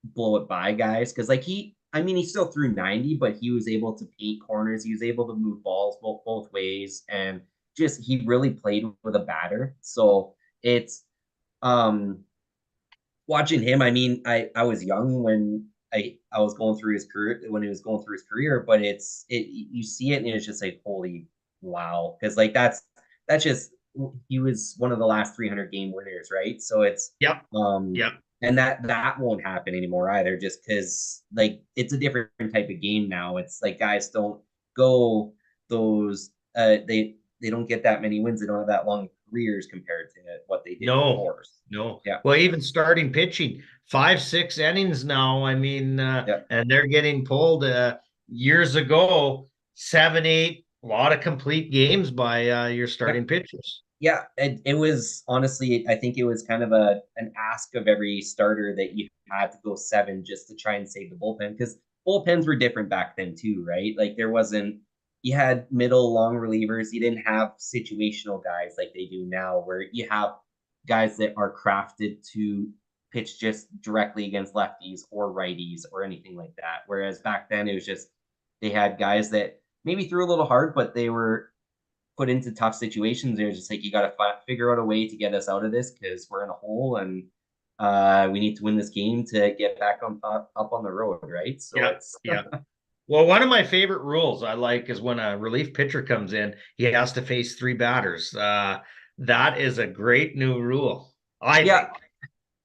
blow it by guys. Because like I mean, he still threw 90, but he was able to paint corners. He was able to move balls both ways, and just he really played with a batter. So it's um watching him. I mean, I was young when I was going through his career when he was going through his career, but it you see it and it's just like holy wow, because like that's just he was one of the last 300 game winners, right? So it's Yep, um yep. and that won't happen anymore either, just because like it's a different type of game now. It's like guys don't go those they don't get that many wins. They don't have that long careers compared to what they did No, before. no. Yeah. Well, even starting pitching, 5, 6 innings now. I mean, Yeah. and they're getting pulled. Years ago, 7, 8, a lot of complete games by your Yeah. starting pitchers. Yeah. It was honestly, I think it was kind of an ask of every starter that you had to go seven just to try and save the bullpen because bullpens were different back then too, right? Like there wasn't you had middle long relievers. You didn't have situational guys like they do now, where you have guys that are crafted to pitch just directly against lefties or righties or anything like that. Whereas back then it was just they had guys that maybe threw a little hard, but they were put into tough situations. They're just like, you got to figure out a way to get us out of this because we're in a hole and we need to win this game to get back on up on the road, right? So Yeah, it's yeah. Well, one of my favorite rules I like is when a relief pitcher comes in, he has to face 3 batters. That is a great new rule, I yeah, think.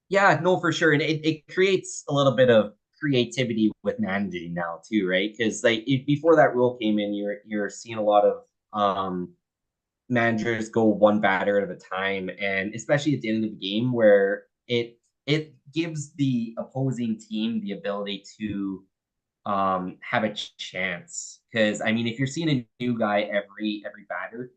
yeah, no, for sure, and it creates a little bit of creativity with managing now too, right? Because like before that rule came in, you're seeing a lot of um managers go one batter at a time, and especially at the end of the game where it gives the opposing team the ability to have a chance. Because I mean, if you're seeing a new guy every batter,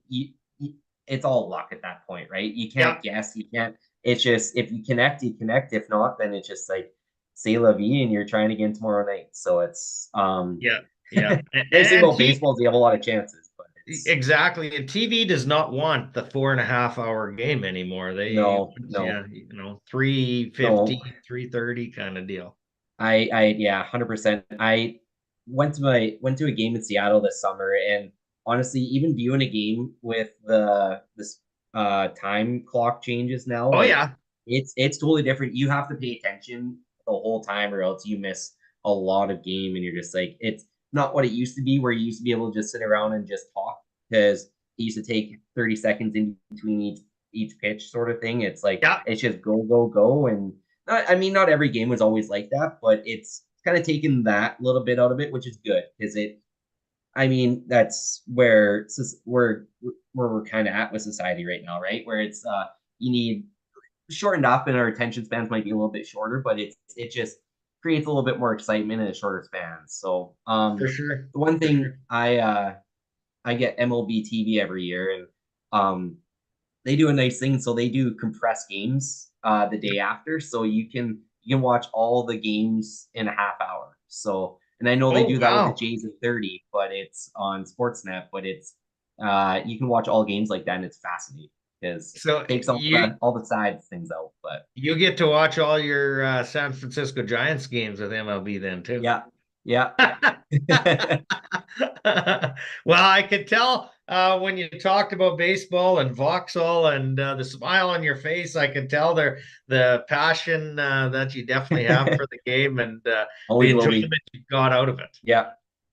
it's all luck at that point, right? You Yeah, can't guess, you can't. It's just if you connect, you connect. If not, then it's just like say la vie, and you're trying again tomorrow night. So it's yeah, yeah. nice thing about baseball is you have a lot of chances, but it's Exactly. And TV does not want the 4.5 hour game anymore. They, no, yeah, no, 3:50, no. 3:30 kind of deal. Yeah, 100%. I went to a game in Seattle this summer, and honestly, even viewing a game with the this time clock changes now, Oh, like yeah. it's totally different. You have to pay attention the whole time, or else you miss a lot of game, and you're just like it's not what it used to be, where you used to be able to just sit around and just talk because it used to take 30 seconds in between each pitch, sort of thing. It's like Yeah, it's just go go go, and I mean, not every game was always like that, but it's kind of taken that little bit out of it, which is good because it. I mean, that's where we're kind of at with society right now, right? Where it's you need shortened up, and our attention spans might be a little bit shorter, but it just creates a little bit more excitement in a shorter span. So, for sure. the one For thing sure. I get MLB TV every year, and they do a nice thing. So they do compressed games the day after, so you can watch all the games in a half hour. So, and I know they Oh, do that with the wow. Jays at 30, but it's on Sportsnet. But it's you can watch all games like that, and it's fascinating because So takes all the side things out. But you get to watch all your San Francisco Giants games with MLB then too. yeah, yeah. Well, I could tell when you talked about baseball and Vauxhall and the smile on your face, I could tell the passion that you definitely have for the game and the Always will enjoyment be. you got out of it. Yeah.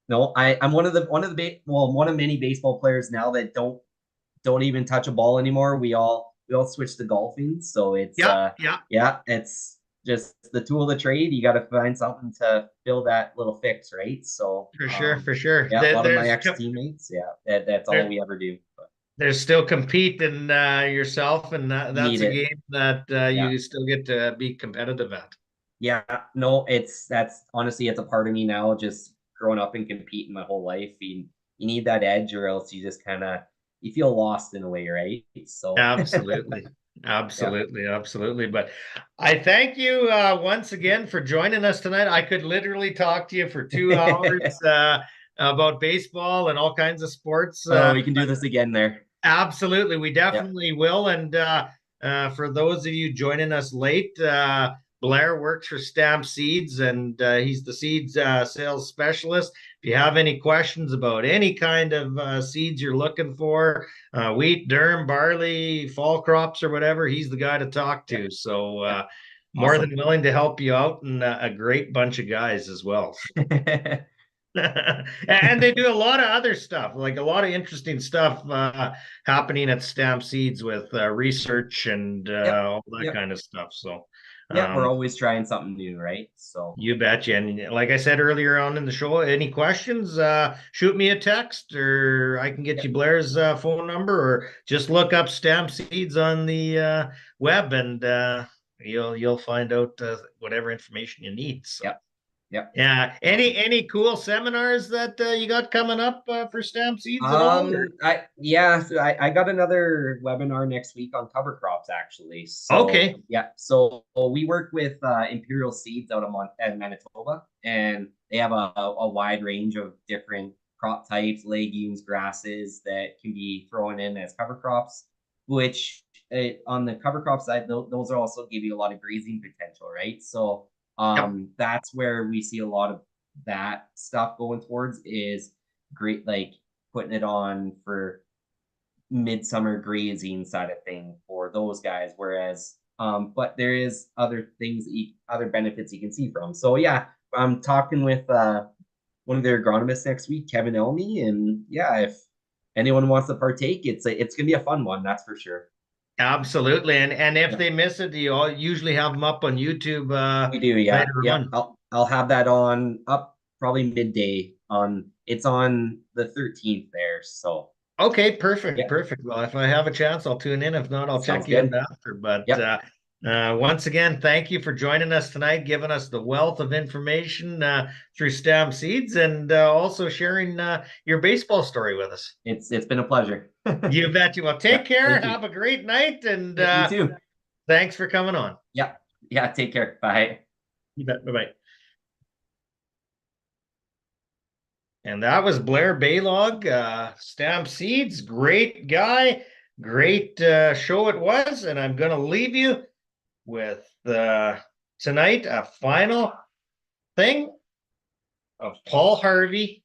No, I'm one of many baseball players now that don't even touch a ball anymore. We all switched to golfing, so it's Yeah, yeah, yeah, it's just the tool of the trade. You got to find something to fill that little fix, right? So for sure, for sure. yeah, a lot of my ex teammates, yeah, that's all there, we ever do. But there's still compete in yourself, and you that's need a it, game that yeah, you still get to be competitive at. yeah. No, that's honestly it's a part of me now. Just growing up and competing my whole life, you need that edge, or else you just kind of you feel lost in a way, right? So Absolutely. yeah. Absolutely. Absolutely. But I thank you once again for joining us tonight. I could literally talk to you for 2 hours about baseball and all kinds of sports. Oh, we can do this again there. Absolutely. We Yeah. definitely will. And for those of you joining us late, Blair works for Stamp Seeds and he's the seeds sales specialist. If you have any questions about any kind of seeds you're looking for, wheat, durum, barley, fall crops, or whatever, he's the guy to talk Yeah. to. So, Yeah. more than Awesome. willing to help you out and a great bunch of guys as well. So. And they do a lot of other stuff, like a lot of interesting stuff happening at Stamp Seeds with research and Yep. all that Yep. kind of stuff. So, Yep. We're um, always trying something new, right? So, you betcha. And like I said earlier on in the show, any questions, shoot me a text or I can get you yep. Blair's phone number or just look up Stamp Seeds on the web and you'll find out whatever information you need. So. Yep. Yep. Yeah. Awesome. Any cool seminars that you got coming up for Stamp Seeds at all? Or? So I got another webinar next week on cover crops actually. So Okay. yeah, so we work with Imperial Seeds out of Manitoba, and they have a wide range of different crop types, legumes, grasses that can be thrown in as cover crops. Which on the cover crop side, those are also give you a lot of grazing potential, right? So Yep. that's where we see a lot of that stuff going towards is great, like putting it on for midsummer grazing side of thing for those guys. Whereas, but there is other things, other benefits you can see from. So yeah, I'm talking with one of their agronomists next week, Kevin Elmy, and yeah, if anyone wants to partake, it's gonna be a fun one, that's for sure. Absolutely. And if Yeah, they miss it, you all usually have them up on YouTube we do. Yeah, later yeah. on. I'll have that on up probably midday on. It's on the 13th there, so. Okay, perfect, Yeah, perfect. Well, if I have a chance, I'll tune in. If not, I'll sounds check you out good. after. But Yep. once again, thank you for joining us tonight, giving us the wealth of information through Stam Seeds, and also sharing your baseball story with us. It's been a pleasure. You bet you will. Take Yep. care. Thank you. Have a great night, and Yep, you too. thanks for coming on. Yep. Yeah. Take care. Bye. You bet. Bye bye. And that was Blair Balog, Stamp Seeds. Great guy. Great show it was. And I'm going to leave you with tonight a final thing of Paul Harvey